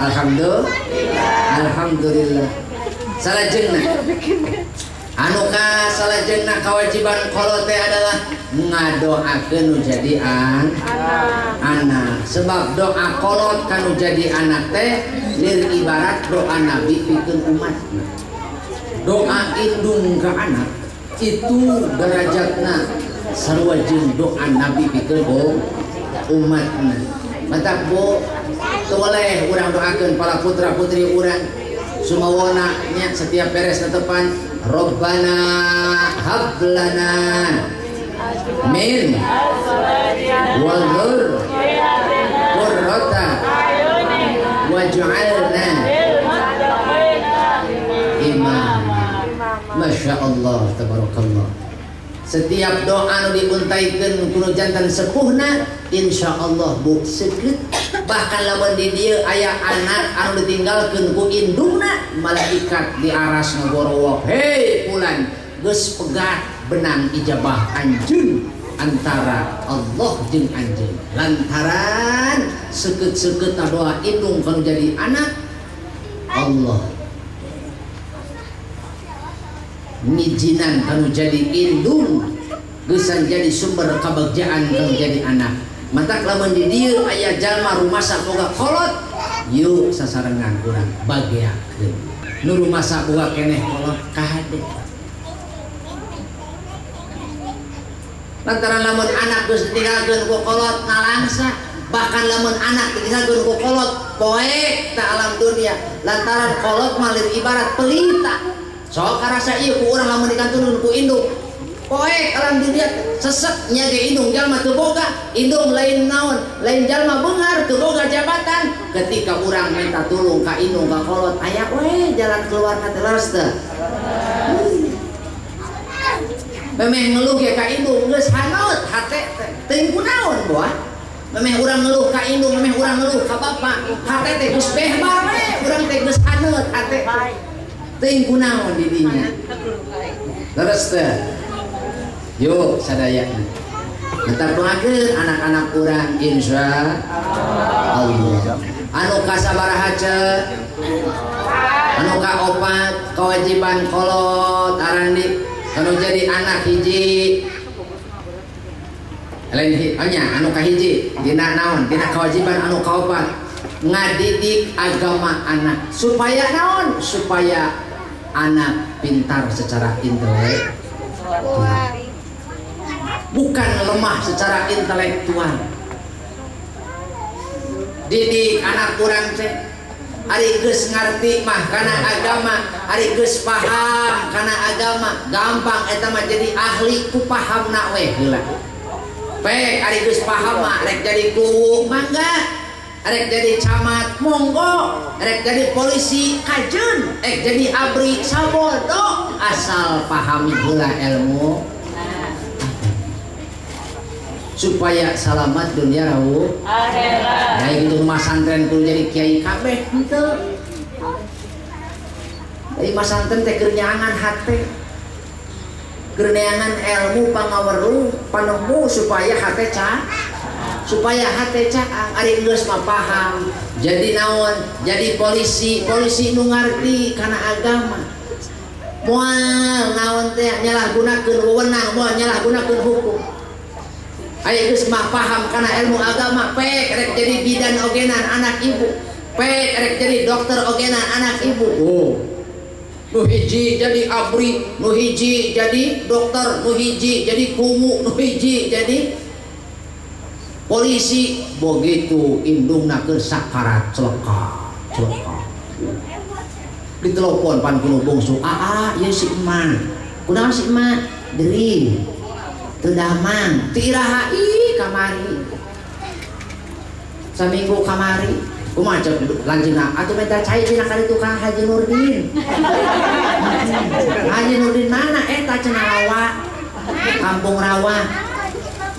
Alhamdulillah. Salajengna anu ka salajengna kewajiban kolot teh adalah ngadoakeun nu jadi anak sebab doa kolot kanu jadi anak teh lir ibarat doa nabi pikeun umat doa indung ka anak itu derajatna sarua jeung doa nabi pikeun umatna mantap Bu boleh urang doakeun para putra putri urang sumawana nya setiap beres tetepan Rabbana hablana min wal qurrata waj'alna imam. Masya Allah tabarakallah. Setiap doa anu diuntaikeun kuno jantan sepuhna insyaallah Bu sekeut bahkan lamun di dieu aya anak anu ditinggalkeun ku indungna malaikat di aras ngagorowok hei pulan geus pegat benang ijabah anjeun antara Allah jeung anjeun lantaran sekeut-sekeutna doa indung kanu jadi anak Allah ngijinan kanu jadi indung geusan jadi sumber kabagjaan kanu jadi anak mantak lamun di dieu aya jalma rumasa boga kolot yuk sasarengan urang bagiakeun nu rumasa boga keneh kolot kahade lantaran lamun anak geus ditinggalkeun ku kolot ngalangsa bahkan lamun anak ditinggalkeun ku kolot poek ta alam dunia lantaran kolot malir ibarat pelita sok karasa ieu ku urang lamun dikanturun ku indung poek alam dunia sesek nyage indung jalma teu boga indung lain naon lain jalma beunghar teu boga jabatan ketika urang minta tulung ka indung ka kolot aya we jalan keluarna teh leres teu memeh ngeluh ge ka indung geus haneut hate teh teuing kunaon boa memeh urang ngeluh ka indung memeh urang ngeluh ka bapa hate teh geus behbar we urang teh geus haneut hate teuing kunaon di dinya leres teh yuk sadayana kita doakeun anak-anak urang insya Allah anu kasabaraha ceuk anu kaopat kewajiban kolot arandi anu jadi anak hiji lain anu kahiji dina naon dina kewajiban anu kaopat ngadidik agama anak supaya naon supaya anak pintar secara intelektual bukan lemah secara intelektual. Didik anak kurang teh ari geus ngarti mah kana agama, ari geus paham kana agama, gampang eta mah jadi ahli ku pahamna we heula. Pek ari geus paham mah rek jadi guru mangga, rek jadi camat monggo, rek jadi polisi kajeun, rek jadi abri sabodo, asal pahami heula ilmu supaya selamat dunia rawu akhirat. Nah itu rumah santren kudu jadi kiai kabeh henteu. Dari mas santren teh keur nyangan hate, keur neangan ilmu pangaweruh panemu supaya hate caang ari geus mah paham. Jadi naon? Jadi polisi nu ngarti kana agama. Moal naon teh nyalahgunakeun wewenang, moal nyalahgunakeun hukum. Ayo geus mah paham kana ilmu agama, pek rek jadi bidan ogenan anak ibu, pek rek jadi dokter ogenan anak ibu. Oh, nu hiji jadi abri, nu hiji jadi dokter, nu hiji jadi kumu, nu hiji jadi polisi. Begitu indungna keur sakarat celaka. Ditelepon pan kuno bungsu, ieu si emak. Kunaon si emak? Deui. Terdamang, tiraha kamari, seminggu kamari, kumacap lanjutna, atau minta cai dina kali itu Kang Haji Nurdin. Haji Nurdin mana? Eta cenah Rawa, Kampung Rawa.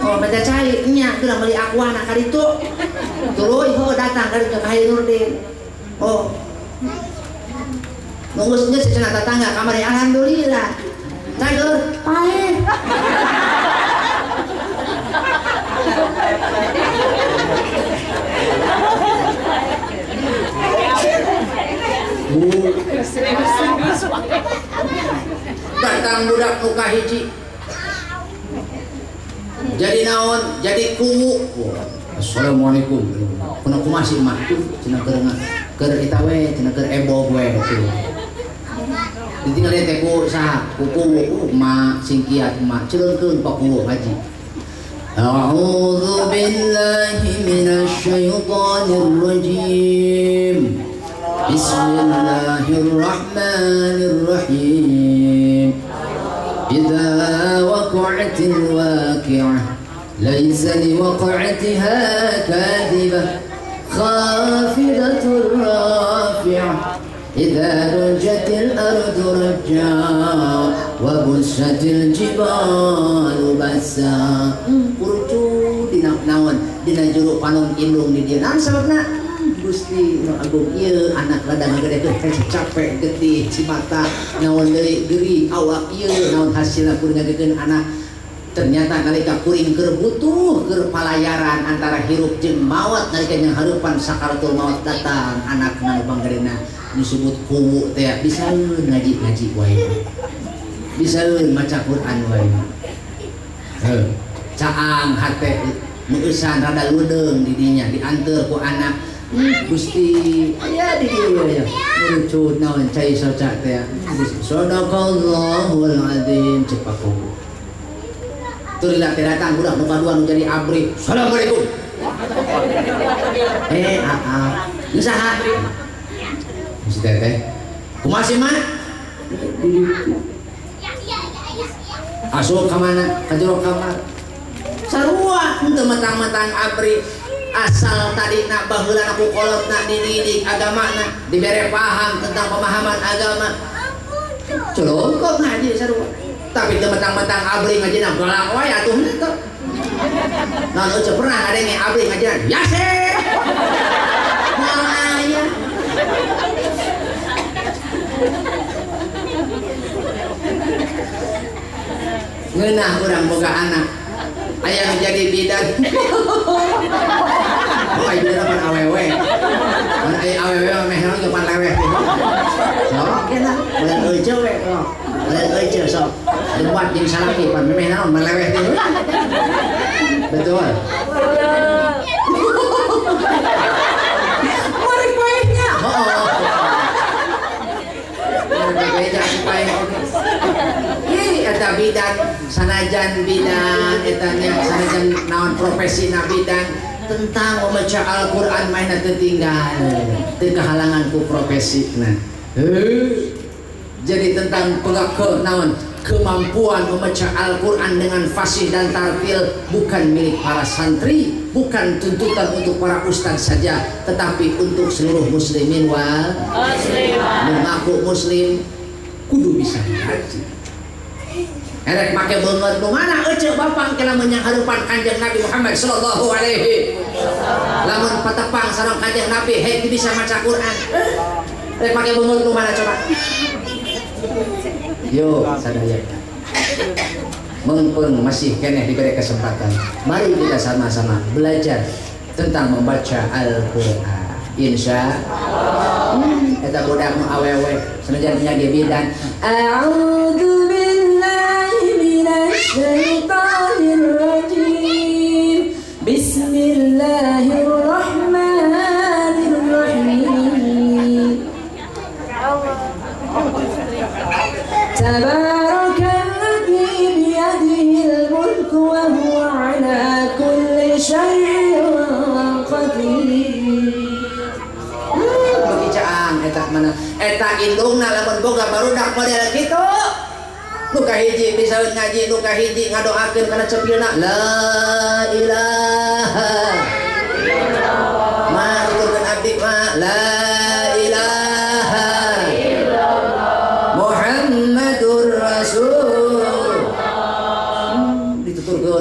Oh minta cai, nya kurang beli aqua nak kali itu. Tuluy ho datang kali itu Haji Nurdin. Oh, nunggunya secenah tetangga kamari, alhamdulillah. Cager, pae. Datang budak muka hiji jadi naon, jadi kumu. Assalamualaikum. Kuna kumaha si emak cenah keur eta we, cenah keur ebo we kitu. Ditinggal teh ku saha? Ku kumu emak sing kiat emak ceuleungkeun pak kumu ngaji. A'udzu billahi minasy syaithanir rajim. Bismillahirrahmanirrahim. Idza waqa'atil waqi'ah laysa liwaqa'atiha kadhibah khafidatur rafi'ah. Idza rujatil ardu rajja wa bussatil jibalu bassa. Kurcu dina naon? Dina juru panon indung di dieu. Naon sababna? Gusti nu agung ieu anak ladang gede capek getih cimata naon deui geri awak ieu naon hasilna kuring ngagekeun anak. Ternyata nalika kuring keur butuh keur palayaran antara hirup jeung maot nalika nya hareupan sakaratul maut datang anakna nu panggedena disebut kuwu teh bisaeun ngaji wae, bisaeun maca Quran wae. Caang hate meusan rada leudeng di dinya dianteur ku anak. Gusti aya di dieu ya merucut naon cai soca teh. Sadaqallahul adzim cepak kuwu. Turila teh datang budak nu kadua nu jadi abri. Assalamualaikum. Geus saha? Si teteh kumaha si mak? Asup ka mana? Ka jero kamar. Sarua henteu mentang-mentang abri, asal tadi nak baheula ku kolotna dididik agamana, dibere paham tentang pemahaman agama. Colokok ngaji sarua. Tapi teu mentang-mentang abri ngajina galak wae atuh henteu. Naon eueuh pernah ngadenge abri ngajina Yasin. Moal aya. Ngeunah urang boga anak aya jadi bidan. Oh ayo pan awewe. Mun aya awewe meh naon pan leweh. Sok kena, mun eueuh we kok. Mun eueuh sok. Debat jeung salaki pan meh naon meleweh teh. Betul. Mari baiknya. Heeh. Mari baiknya supaya eta bidan sanajan bidan etanya sanajan naon profesi na bidan tentang membaca Al-Qur'an mainna teu tinggal teu kahalangan ku profesina. Jadi tentang naon kemampuan membaca Al-Quran dengan fasih dan tartil bukan milik para santri, bukan tuntutan untuk para ustaz saja, tetapi untuk seluruh muslimin wal mengaku muslim kudu bisa dihaji. Erek make beungeut nu mana ece bapang kena menyang harupan Kanjeng Nabi Muhammad sallallahu alaihi wasallam. Lamun patepang sareng Kanjeng Nabi hei bisa maca Quran. Erek make beungeut nu mana coba? Yo sadaya mumpung masih keneh diberi kesempatan, mari kita sama-sama belajar tentang membaca Al-Quran. Insya Allah eta budak nu awewe senajan nya ge bidan a'udzu billahi minasy syaithanir rajim bismillahirrahmanirrahim Tabarakalladzi biyadihil mulku wa huwa ala kulli syai'in qadir. Bagi eta mana? Eta indungna lamun boga barudak model kitu. Nu kahiji bisa ngaji, nu kahiji ngadoakeun kana cepilna la ilaha illallah. Ma tuturkeun abdi ma la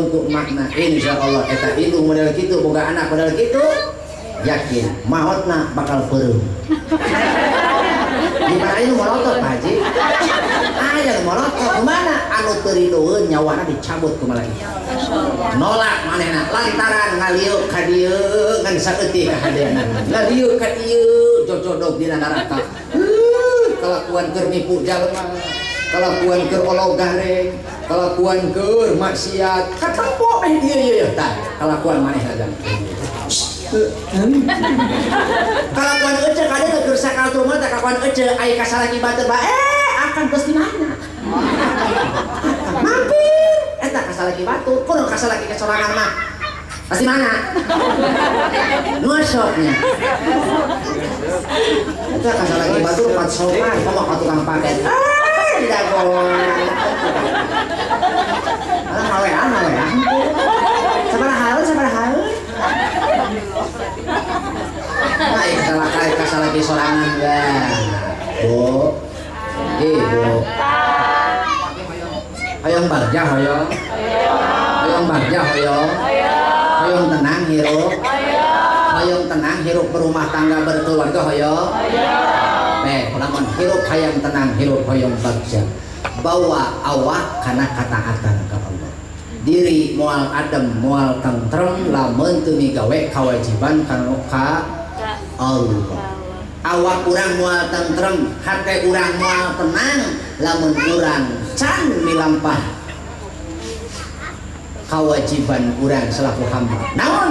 untuk makna insyaallah eta indung model kitu boga anak model kitu yakin maotna bakal peureum. Di mana ini molotot Haji? Aya molotot kumaha anu teu ridoeun nyawana dicabut ku malaki. Nolak manehna lantaran ngalieu ka dieu ngan saeutik kahadeana. Ngalieu ka dieu jojodog dina neraka. Kelakuan keur nipu jalma, kelakuan keur olog gareng, kelakuan keur maksiat katempo dieu ye tah kelakuan maneh aja. Kelakuan ece kadang keur sakal rumah teh kelakuan ece aya kasalaki batur bae akan geus di mana? Mampir eta kasalaki batur, kudu kasalaki kesorangan mah. Pasti mana? Nuasoknya. Eta kasalaki batur pat sopan, komo ka tukang paket. Tidak boleh. Mawean. Sabaraha hal. Nah, kita lagi sorangan ya. Bu. Ibu. Hayang bagja hoyong. Hayang bagja hoyong. Hayang tenang hirup. Hayang tenang hirup berumah tangga berkeluarga hoyong. Lamun hirup hayang tenang hirup hoyong bagja. Bawa awak kana kataatan ka Allah. Diri moal adem moal tentrem lamun teu migawe kawajiban kana ka Allah. Awak urang moal tentrem, hate urang moal tenang lamun urang can milampah kewajiban urang selaku hamba. Namun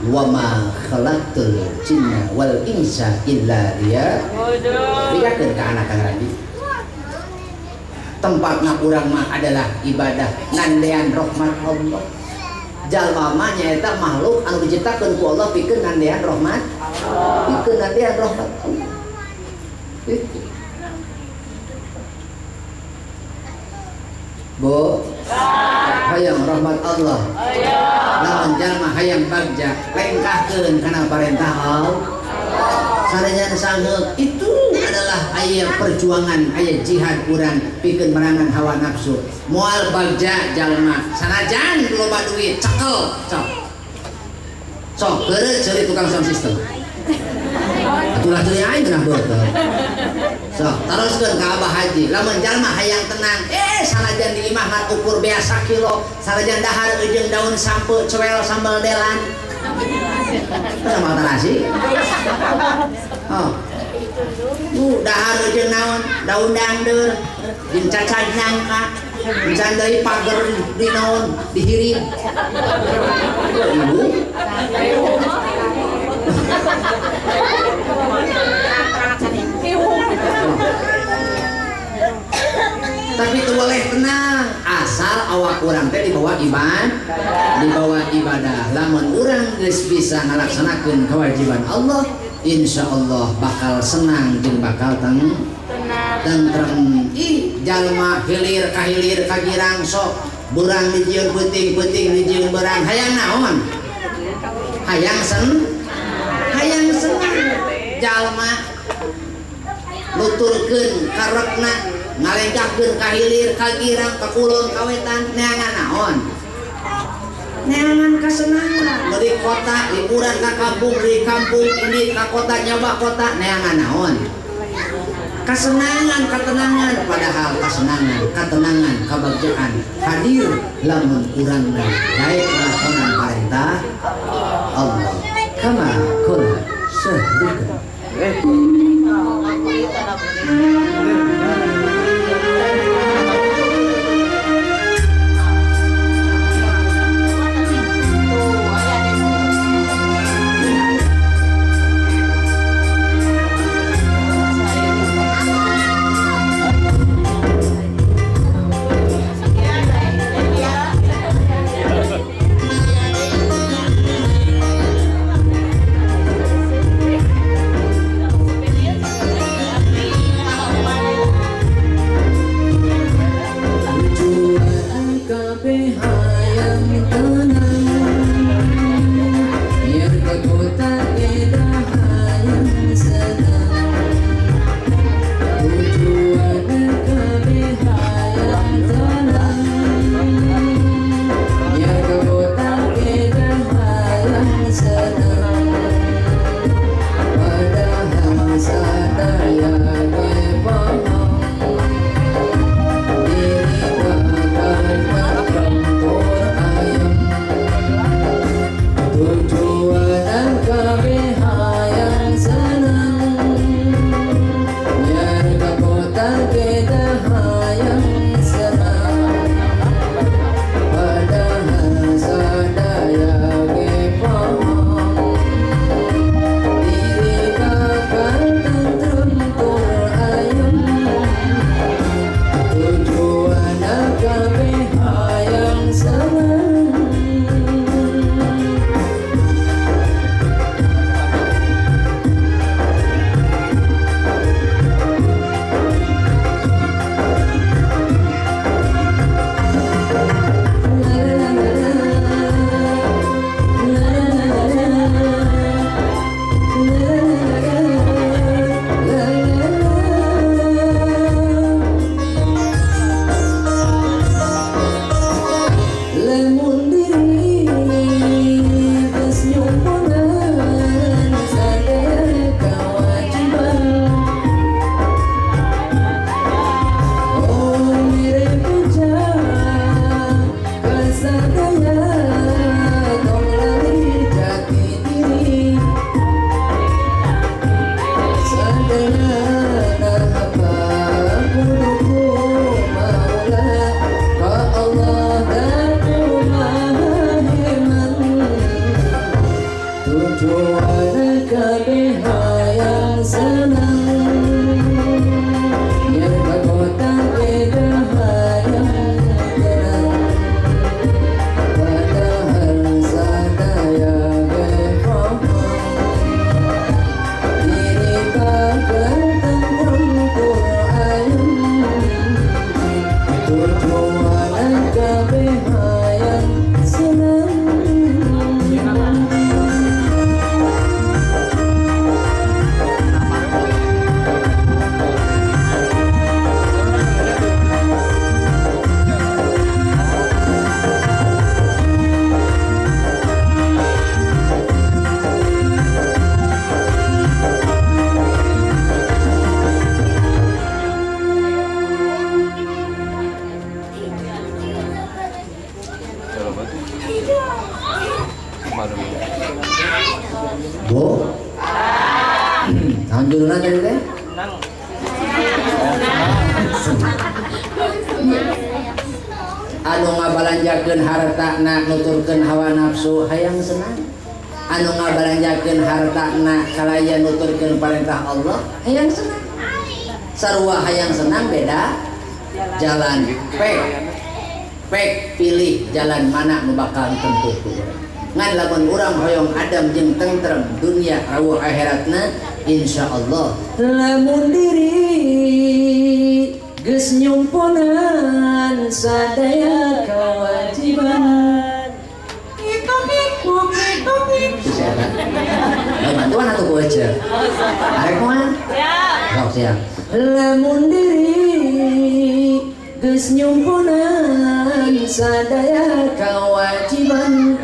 wa ma khalaqtul jinna wal insa illa liya'budun. Bidakeun ka anak kang rabi. Tempatna urang mah adalah ibadah nandean rahmat Allah. Jalma mah nyaeta makhluk anu diciptakeun ku Allah pikeun nandean rahmat. Pikeun nandean rahmat Allah. Bu, hayang rahmat Allah. Lamun jalma hayang bagja, lengkahkeun kana parentah Allah. Sarejan sangeuk itu adalah aya perjuangan, aya jihad urang pikeun merangan hawa nafsu. Moal bagja jalma sanajan loba duit cekel cok. Sok keureut ceuri tukang sound system. Atulah ceuri aing geunah beuteung. Sok teruskeun ka Abah Haji. Lamun jalma hayang tenang, sanajan di imah ngan ukur biasa kilo, sanajan dahar eujeung daun sampe coel sambal delan. Sama nasi. Oh. Dahar jeung naon? Daun dangdeur, jeung cacad nangka, can deui pager di naon? Dihirim. Ibu. Tapi itu boleh tenang, padahal awak urang teh dibawa ibadah lamun urang geus bisa ngalaksanakeun kewajiban Allah insya Allah bakal senang jeung bakal tentrem. Ih jalma hilir kagirang sok burang dijieun peuting dijieun berang hayang naon hayang senang jalma nuturkeun karekna ngalengkahkeun ka hilir kagirang ka kulon kawetan neangan naon neangan kasenangan di kota liburan ka kampung di kampung ini ka kota nyoba kota neangan naon kasenangan ketenangan padahal ketenangan kebahagiaan hadir lamun urang baik lakonan perintah Allah kama qala sahduka Bu, alhamdulillah tadi teh. Anu ngabalanjakeun hartana nuturkeun hawa nafsu hayang senang. Anu ngabalanjakeun hartana kalaya nuturkeun perintah Allah hayang senang. Sarua hayang senang beda jalan. pek pilih jalan mana nu bakal ditempuh ku urang. Ngan lamun urang hoyong adem jeung tentrem dunia rawuh akhiratna insyaallah. Lamun diri geus nyumponan sadaya kewajiban itu bantuan atau ku aja arek moal ya sok siap. lamun diri geus nyumponan sadaya kewajiban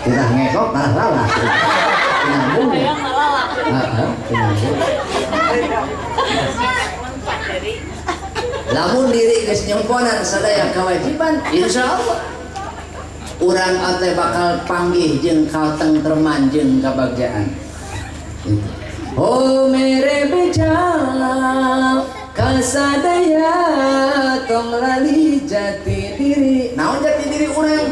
kita ngekok malah lalah lamun diri geus nyumponan sadaya kewajiban insyaallah urang ate bakal panggih jeung katentreman jeung kabagjaan. Oh mere beja kasadaya tong lali jati diri. Naon jati diri urang?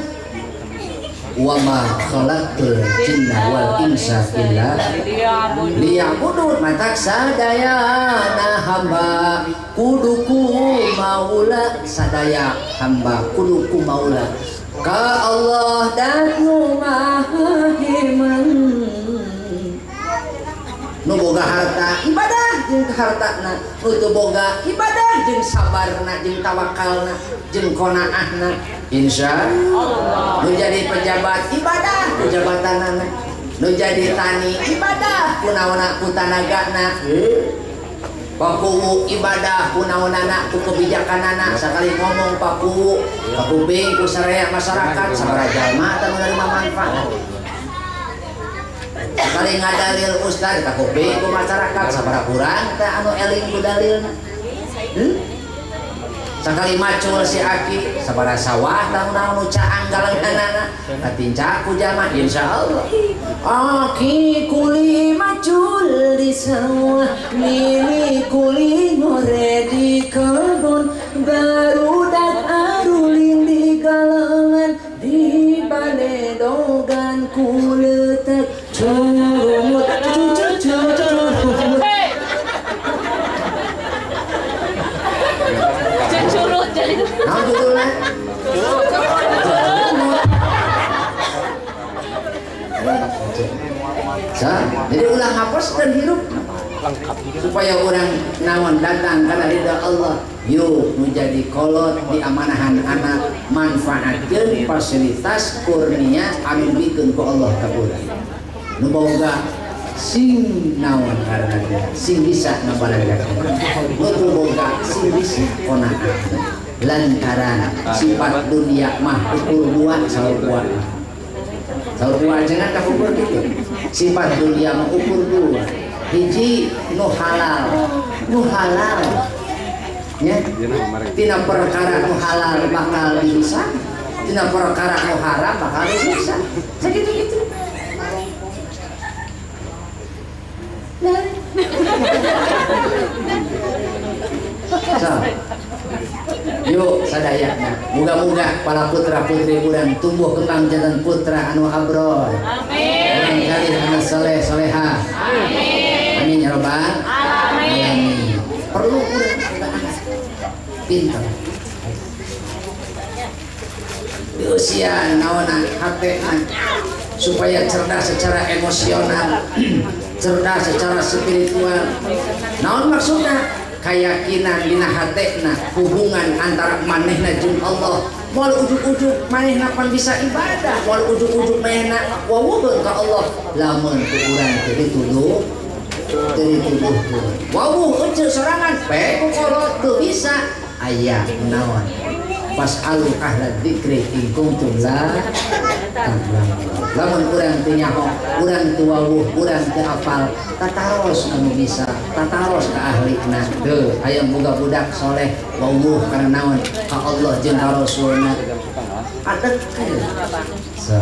Wa ma khalaqtul jinna wal insa illa liya'budun. Matak sadayana hamba kuduku maula sadaya hamba kuduku maula ka Allah dan nu maha himan nu boga harta ibadah jeung hartana nu teu boga ibadah jeung sabarna jeung tawakalna jeung qanaahna insyaallah nu jadi pejabat ibadah ku jabatanana nu jadi tani ibadah ku naonna ku tanagana pakuwu ibadah ku naonana ku kebijakanana sakali ngomong pakuwu kapuping ku saraya masyarakat sabaraha jalma anu narima manfaat sakali ngadalil ustad kapuping ku masyarakat sabaraha urang teh anu eling ku dalilna sakali macul si aki sabaraha sawah naon-naon nu caang galanganana katinca ku jalma insyaallah aki kuli macul di sawah mili kuli ngore di kebun barudak arulin di galangan di banedogan kuletak curumut curut jadi naon judulna jadi ulah ngapos dan hidup supaya orang naon datang karena ridha Allah yuk menjadi kolot di amanahan anak manfaatkeun fasilitas kurnia anu dibikeun ku Allah ka urang nu boga sing naon karena sing bisa ngabalagakeun nu teu boga sing bisa qanaah lantaran sifat dunia mah ukur dua saur dua jangan kakukur gitu sifat dunia mah ukur dua hiji nu halal ya tina perkara nu halal bakal dihisab tina perkara nu haram bakal disiksa sakitu-gitu so, yuk sadayana muga-muga para putra putri urang tumbuh kembang jantan putra anu abror amin urang kali anu saleh salehah amin amin ya rabbal alamin perlu urang pintar di usia naona hatean supaya cerdas secara emosional cerdas secara spiritual naon maksudna keyakinan dina hatena hubungan antara manehna jeung Allah moal ujug-ujug manehna pan bisa ibadah moal ujug-ujug manehna wawuheun ka Allah lamun ku urang teu dituduh wawuh euceul sorangan pe ku kolot teu bisa aya naon pas alu ahla dzikri in kuntum la lamun urang teu nyaho urang teu wawuh urang teu apal tataros anu bisa tataros ka ahlina teu aya boga budak soleh wawuh kana naon ka Allah jeung ka Rasulna adet so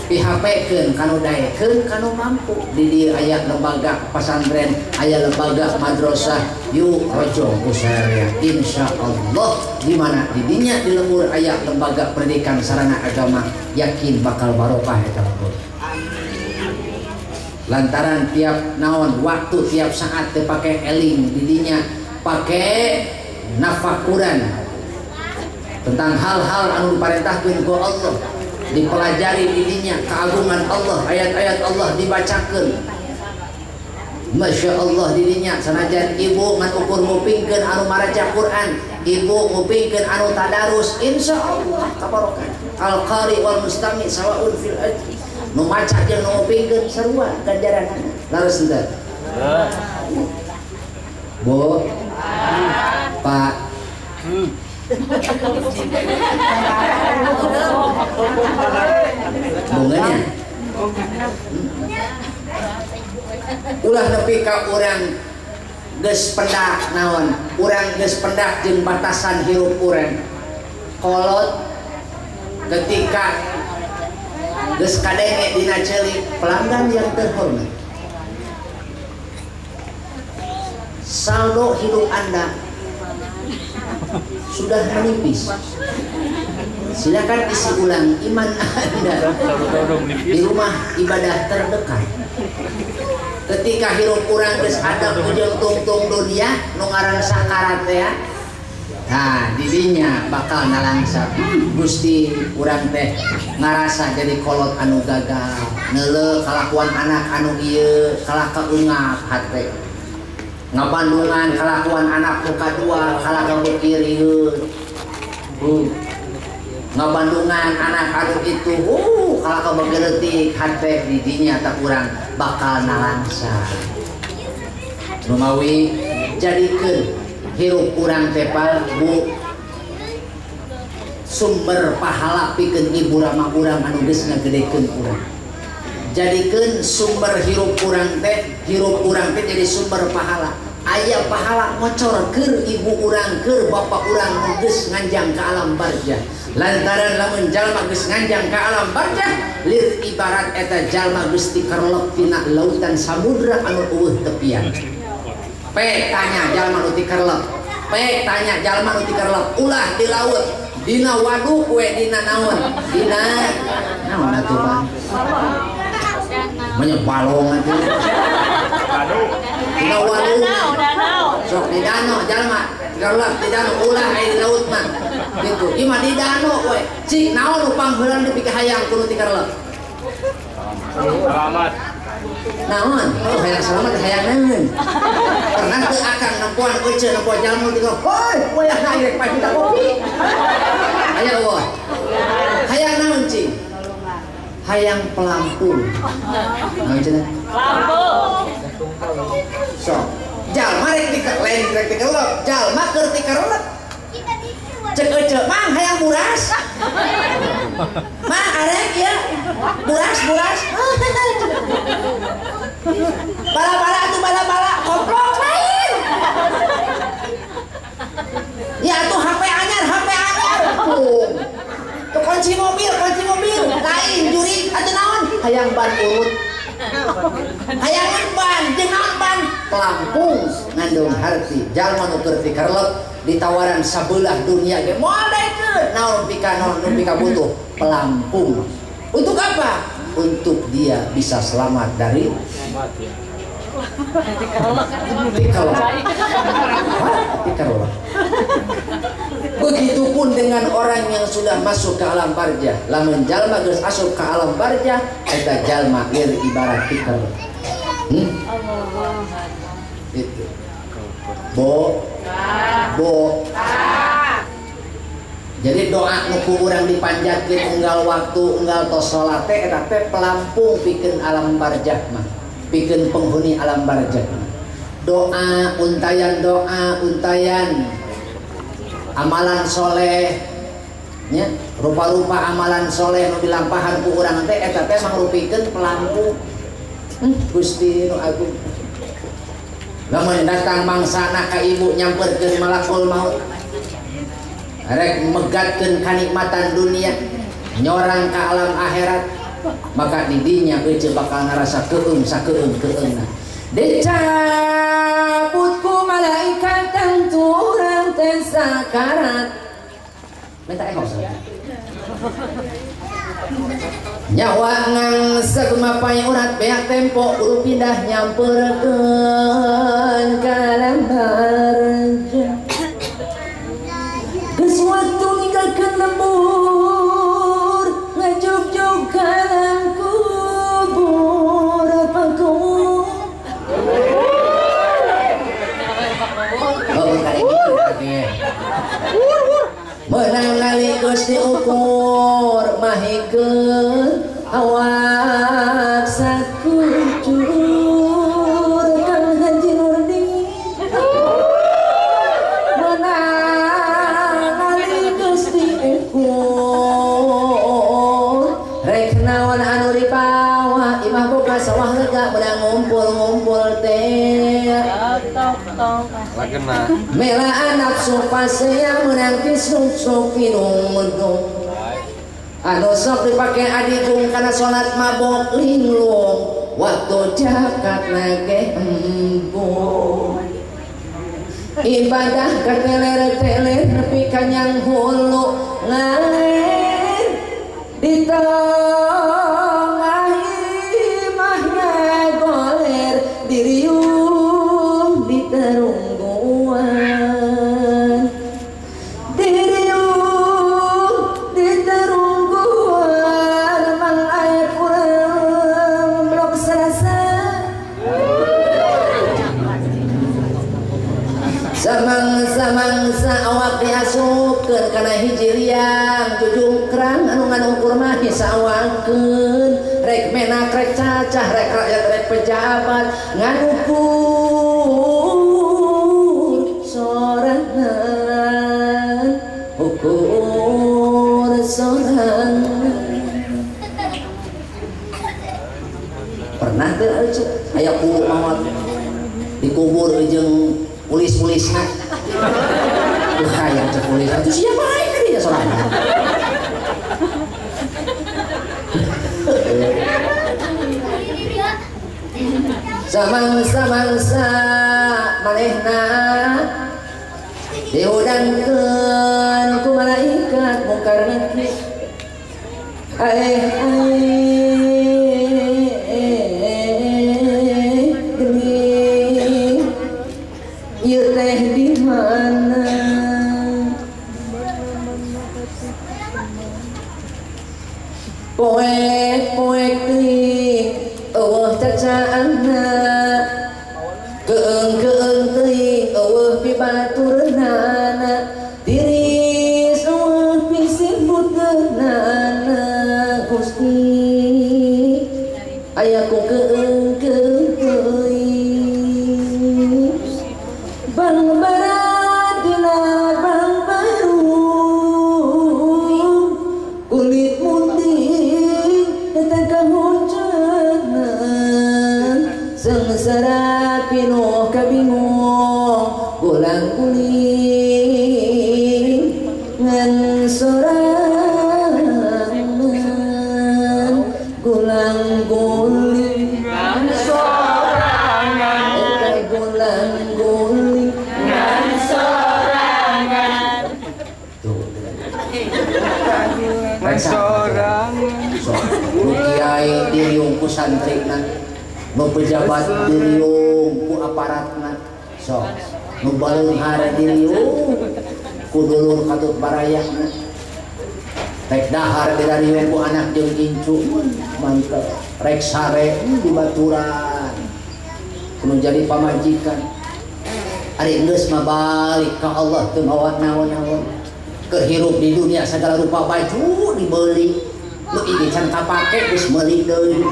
PHP-keun kanu daekeun kanu mampu di dieu aya lembaga pesantren aya lembaga madrasah yuk rojo usahaya insyaallah di mana di dinya di lembur aya lembaga pendidikan sarana agama yakin bakal barokah eta lembur lantaran tiap naon waktu tiap saat teu pake eling di dinya pakai nafakuran tentang hal-hal anu diparentahkeun ku Allah, dipelajari dirinya keagungan Allah, ayat-ayat Allah dibacakeun. Masya Allah dirinya sanajan ibu ngan ukur ngupingkeun anu maraca Quran, ibu ngupingkeun anu tadarus, insya Allah kabarokah. Al qari wal mustami sawaun fil ajri. Nu maca jeung nu ngupingkeun sarua ganjaranna. Laras henteu. Bu, Pak. Bunganya. Ulah nepi ka urang geus pendak naon? Urang geus pendak jeung batasan hirup urang. Kolot ketika geus kadenge dina ceulik pelanggan yang terhormat. Saldo hidup Anda sudah menipis. Silakan isi ulang iman Anda di rumah ibadah terdekat. Ketika hirup urang geus adab jeung tungtung dunia nu ngaran sakarat ya. Nah, didinya bakal nalangsa Gusti urang teh ngarasa jadi kolot anu gagal, neuleuh kalakuan anak anu ieu kalaka ungap hate. Ngapandungan kalakuan anak nu kadua kalaka beukieureun. Ngabandungan anak anu itu kalaka beugeuretik hate didinya tak urang bakal nalangsa. Rumawi jadikeun hirup urang teh Bu sumber pahala pikeun ibu rama urang anu geus ngagedekeun urang. Jadikeun sumber hirup urang teh jadi sumber pahala. Aya pahala ngocor keur ibu urang keur bapak urang nu geus nganjang ka alam barzah. Lantaran lamun jalma geus nganjang ka alam barzah, lir ibarat eta jalma geus dikerlep tina lautan samudra anu eueuh tepian. Pek tanya jalma nu dikerlep, pek tanya jalma nu dikerlep ulah di laut, dina waduk we dina naon? Dina naon atuh Bang? Menyebalong atuh. Dina waduk. Sok di danau jalma dikerlep di danau ulah aya di laut mah. Gitu. Ieu mah di danau we. Cik naon nu pangheureun dipike hayang kudu dikerlep? Selamat. Naon? Oh, hayang selamat hayang naon? Pernah teu akang nempuan euceun nempuan jalma tiga. Hoi, wayah naik rek pagi kopi. Aya eueuh. Hayang naon, Cing? Hayang pelampung. Naon cenah? Pelampung. So, jalma rek dikelep, jalma keur dikerlep. Cek euceun, Mang hayang buras. Mang arek ya. Buras. Bala-bala atuh bala-bala, komplok lain. Ya atuh HP anyar. Tuh kunci mobil, lain juri atuh naon? Hayang ban urut. Hayang ban, jeung naon ban? Pelampung ngandung harti. Jalma nu keur dikerlep ditawaran sabelah dunia ge moal daekeun. Naon pika butuh pelampung. Untuk apa? Untuk dia bisa selamat dari dikerlep. Begitupun dengan orang yang sudah masuk ke alam barzah. Lamun jalma geus asup ke alam barzah, eta jalma lir ibarat dikerlep. Itu. Bo. Jadi doa nu ku urang dipanjatkeun unggal waktu unggal tos salat teh eta teh pelampung pikeun alam barzah mah. Pikeun penghuni alam barzah mah. Doa untayan amalan soleh nya rupa-rupa amalan soleh nu dilampahan ku urang teh eta teh mangrupikeun pelampung. Gusti nu agung. Lamun datang mangsana ka ibu nyamperkeun malakul maut. Rek megatkeun kanikmatan dunia, nyorang ka alam akhirat, maka didinya euceun bakal ngarasa sakeung-sakeung-keungna. Dicabut ku malaikat tang turang teh sakarat. Minta ekos. Nyawa ngang sagemapai urat beak tempo kudu pindah nyamperkeun ka lambar. tingali geus diukur mahikeun awak sakucur Kang Haji Nurdin menali geus diukur rek naon anu dipawa imah boga sawah lega menang ngumpul-ngumpul teh lagena mela anak supase yang menang kisuk-suk pinung-mundung anu sok dipake adigung karena sholat mabok linglung waktu jakat nage embung ibadah keteler-teler nepi kanyang hulu ngalir di tengah imahnya goler diriung di terungguan diriung di terungguan mang aya kurang blok selasa samangsa awak diasupkeun kana hiji liang jujung kerang anu nganungkur mah disawakeun rek menak rek cacah rek rakyat rek pejabat nganukur sorangan ukur sorangan pernah teu aya ku mawat dikubur jeung pulis-pulisna hayang cek pulis itu siapa aja dia sorangan samangsa manehna diudangkeun ku malaikat mungkar nakir gening ieu teh di mana poek-poek teuing eueuh cacaanna keung-keung teuing eueuh pibatureunana tiris eueuh pisibutkeunana Gusti aya ku keung-keung teuing bang barat dina bang baru kulit munding eta kahujanan sengsara pinuh kabingung gulang kuling ngan sorangan gulang guling ngan sorangan eta gulang guling ngan sorangan tuh restoran kiai diriung ku santrina nu pejabat diriung ku aparatna sok nu baleunghar diriung ku dulur katut barayahna rek dahar diriung ku anak jeung incu mantep rek sare di baturan kudu jadi pamajikan ari geus mah balik ka Allah teu mawa naon-naon kehirup di dunia segala rupa baju dibeli lu ini can kapake geus meuli deui nu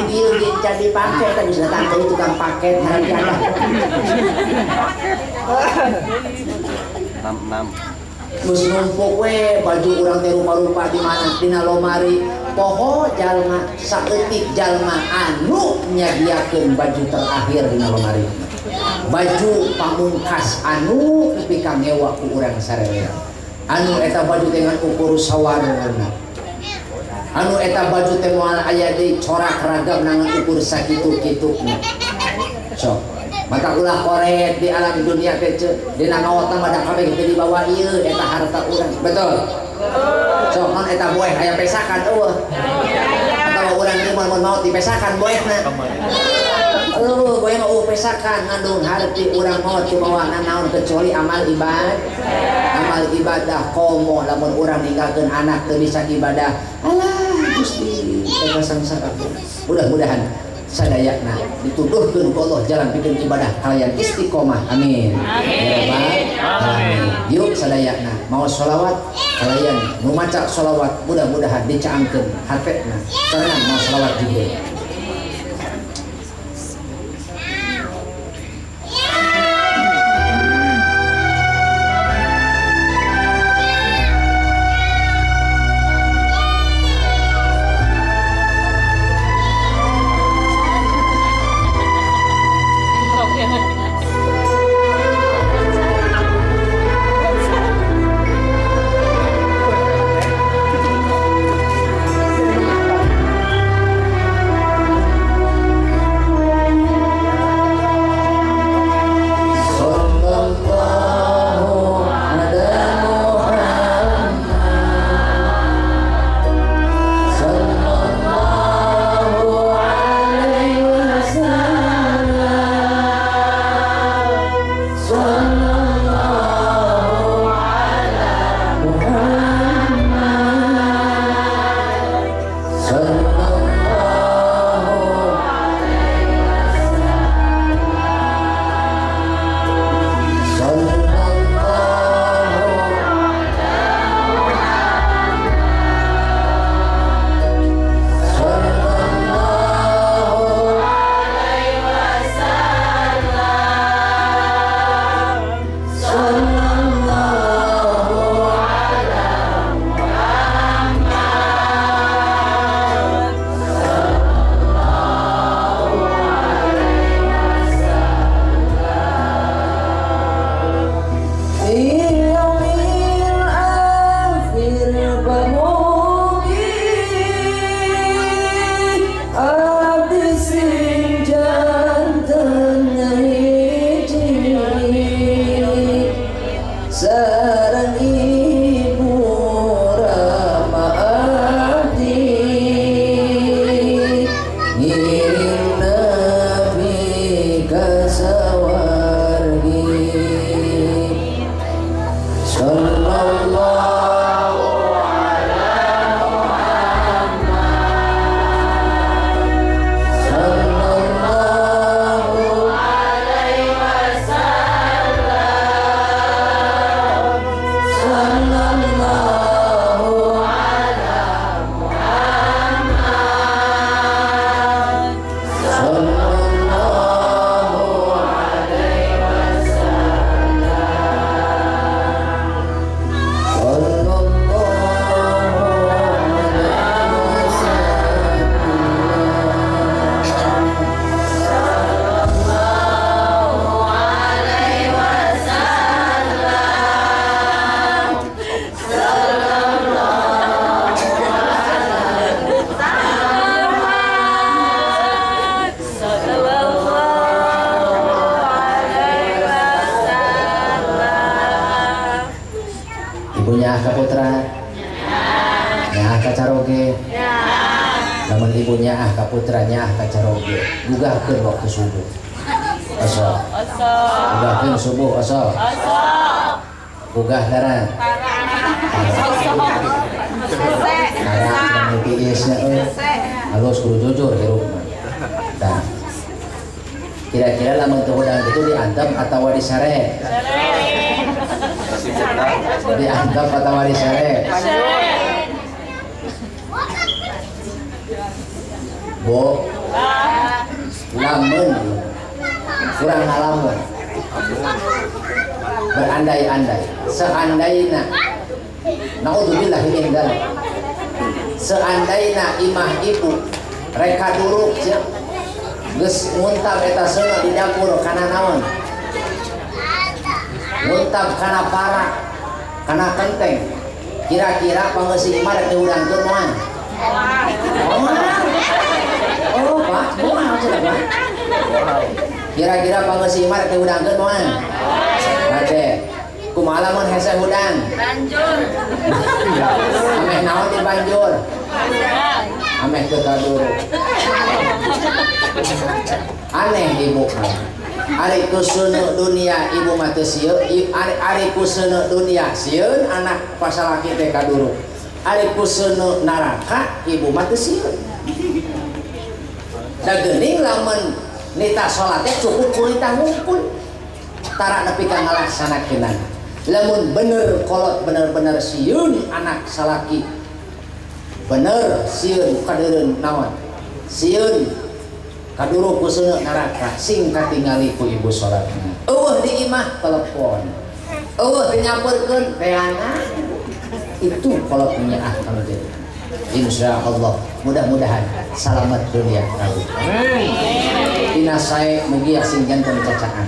ieu ge can dipake teh geus datang deui tukang paket harga enam geus numpuk we baju urang teh rupa-rupa di mana dina lomari poho jalma saeutik jalma anu nyadiakeun baju terakhir dina lomari baju pamungkas anu nepi ka ngewa ku urang sarerea anu eta baju dengan ukur sawarna anu eta baju teh moal aya deui corak ragam nangan ukur sakitu-kituna sok maka ulah korek di alam dunia teh dina ngawatna mah da kabeh teh dibawa ieu eta harta urang betul sok mun eta boeh aya pesakan eueuh atawa urang teh mun maot dipesakan boehna boeh mah pesakan ngandung harti urang maot kumaha naon kecuali amal ibadah komo lamun urang ninggalkeun anak teu bisa ibadah alah Gusti eta sangsara mudah-mudahan sadayana dituduhkeun ku Allah jalan pikeun ibadah kalian istiqomah amin amin yuk sadayana mau sholawat kalian memacak sholawat mudah-mudahan dicaangkeun hatena karena mau sholawat juga. Ibunya Kaputra, Nyah Kacaroge, namun ibunya Kaputranya Kacaroge, gugahkeun waktu subuh. Osok. Gugahkeun subuh osok. Gugah daran. Karena tiisnya halus kudu jujur hirupna. Tah. Kira-kira lamun teu udang itu diantem atawa disare? Dianggap atau disare? Bo, lamun kurang ngalamun, berandai-andai, seandaina, naudzubillahi min dzalik, seandaina imah ibu reka duruk cenah geus nguntab eta seuneu di dapur kana naon? Nguntab kana para, kana kenteng. Kira-kira pangeusih imah rek diudangkeun moal. Oh, Pak, moal cenah, Pak. Kira-kira pangeusih imah rek diudangkeun moal. Bade, kumaha lamun hese hudang? Banjur. Ameh naon di banjur? Ameh teu kaduru. Aneh ibu. Ari kuseuneu dunia ibu mah teu sieun, ari kuseuneu dunia sieun anak pasalaki teh kaduru. Ari kuseuneu neraka ibu mah teu sieun. Da geuning lamun nita salat teh cukup kulita ngungkul. Tara nepi ka ngalaksanakeunana. lamun bener kolot bener-bener sieun anak salaki bener sieun kadereun naon sieun kaduru ku seuneu neraka sing katingali ku ibu salatna eueuh di imah telepon eueuh teu nyamperkeun peana itu kolot nyaah kalau jadi insyaallah mudah-mudahan selamat dunia akhirat amin dina sae mugi sing janten cacaan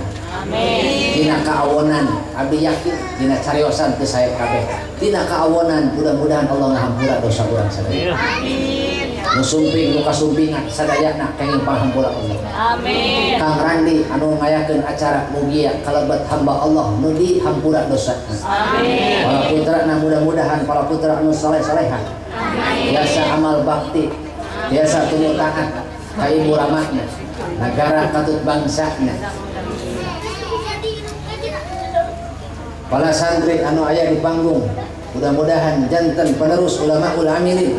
dina kaawonan abdi yakin dina cariosan teu sae kabeh dina kaawonan mudah-mudahan Allah ngahampura dosa urang sadaya amin nu sumping nu kasumpingan sadayana kenging pahampura Allah amin Kang Randi anu ngayakeun acara mugia kalebet hamba Allah nu dihampura dosa amin para putrana mudah-mudahan para putra anu saleh-salehah biasa amal bakti biasa tunu taat ka ibu ramahna negara katut bangsana para santri anu aya di panggung mudah-mudahan janten penerus ulamaul amilin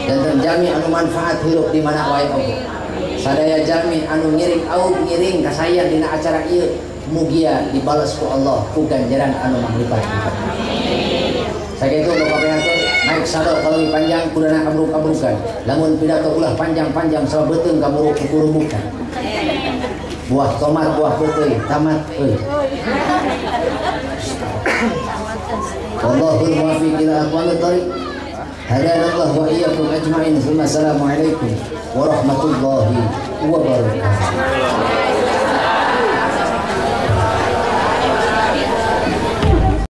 janten jami anu manfaat hirup di mana wae oge sadaya jami anu ngiring aug ngiring ka saya dina acara ieu mugia dibalas ku Allah ku ganjaran anu manglipat-lipat sakitu nu kabehakeun naik sado kalau panjang kudana kabruk-kabrukan lamun pidato ulah panjang-panjang sabeuteung kaburuk-kurubukan buah tomat buah putih tamat euy wallahul muwaffiq ila aqwamit thoriq hadanallahu wa iyyakum ajma'in. Assalamualaikum warahmatullahi wabarakatuh.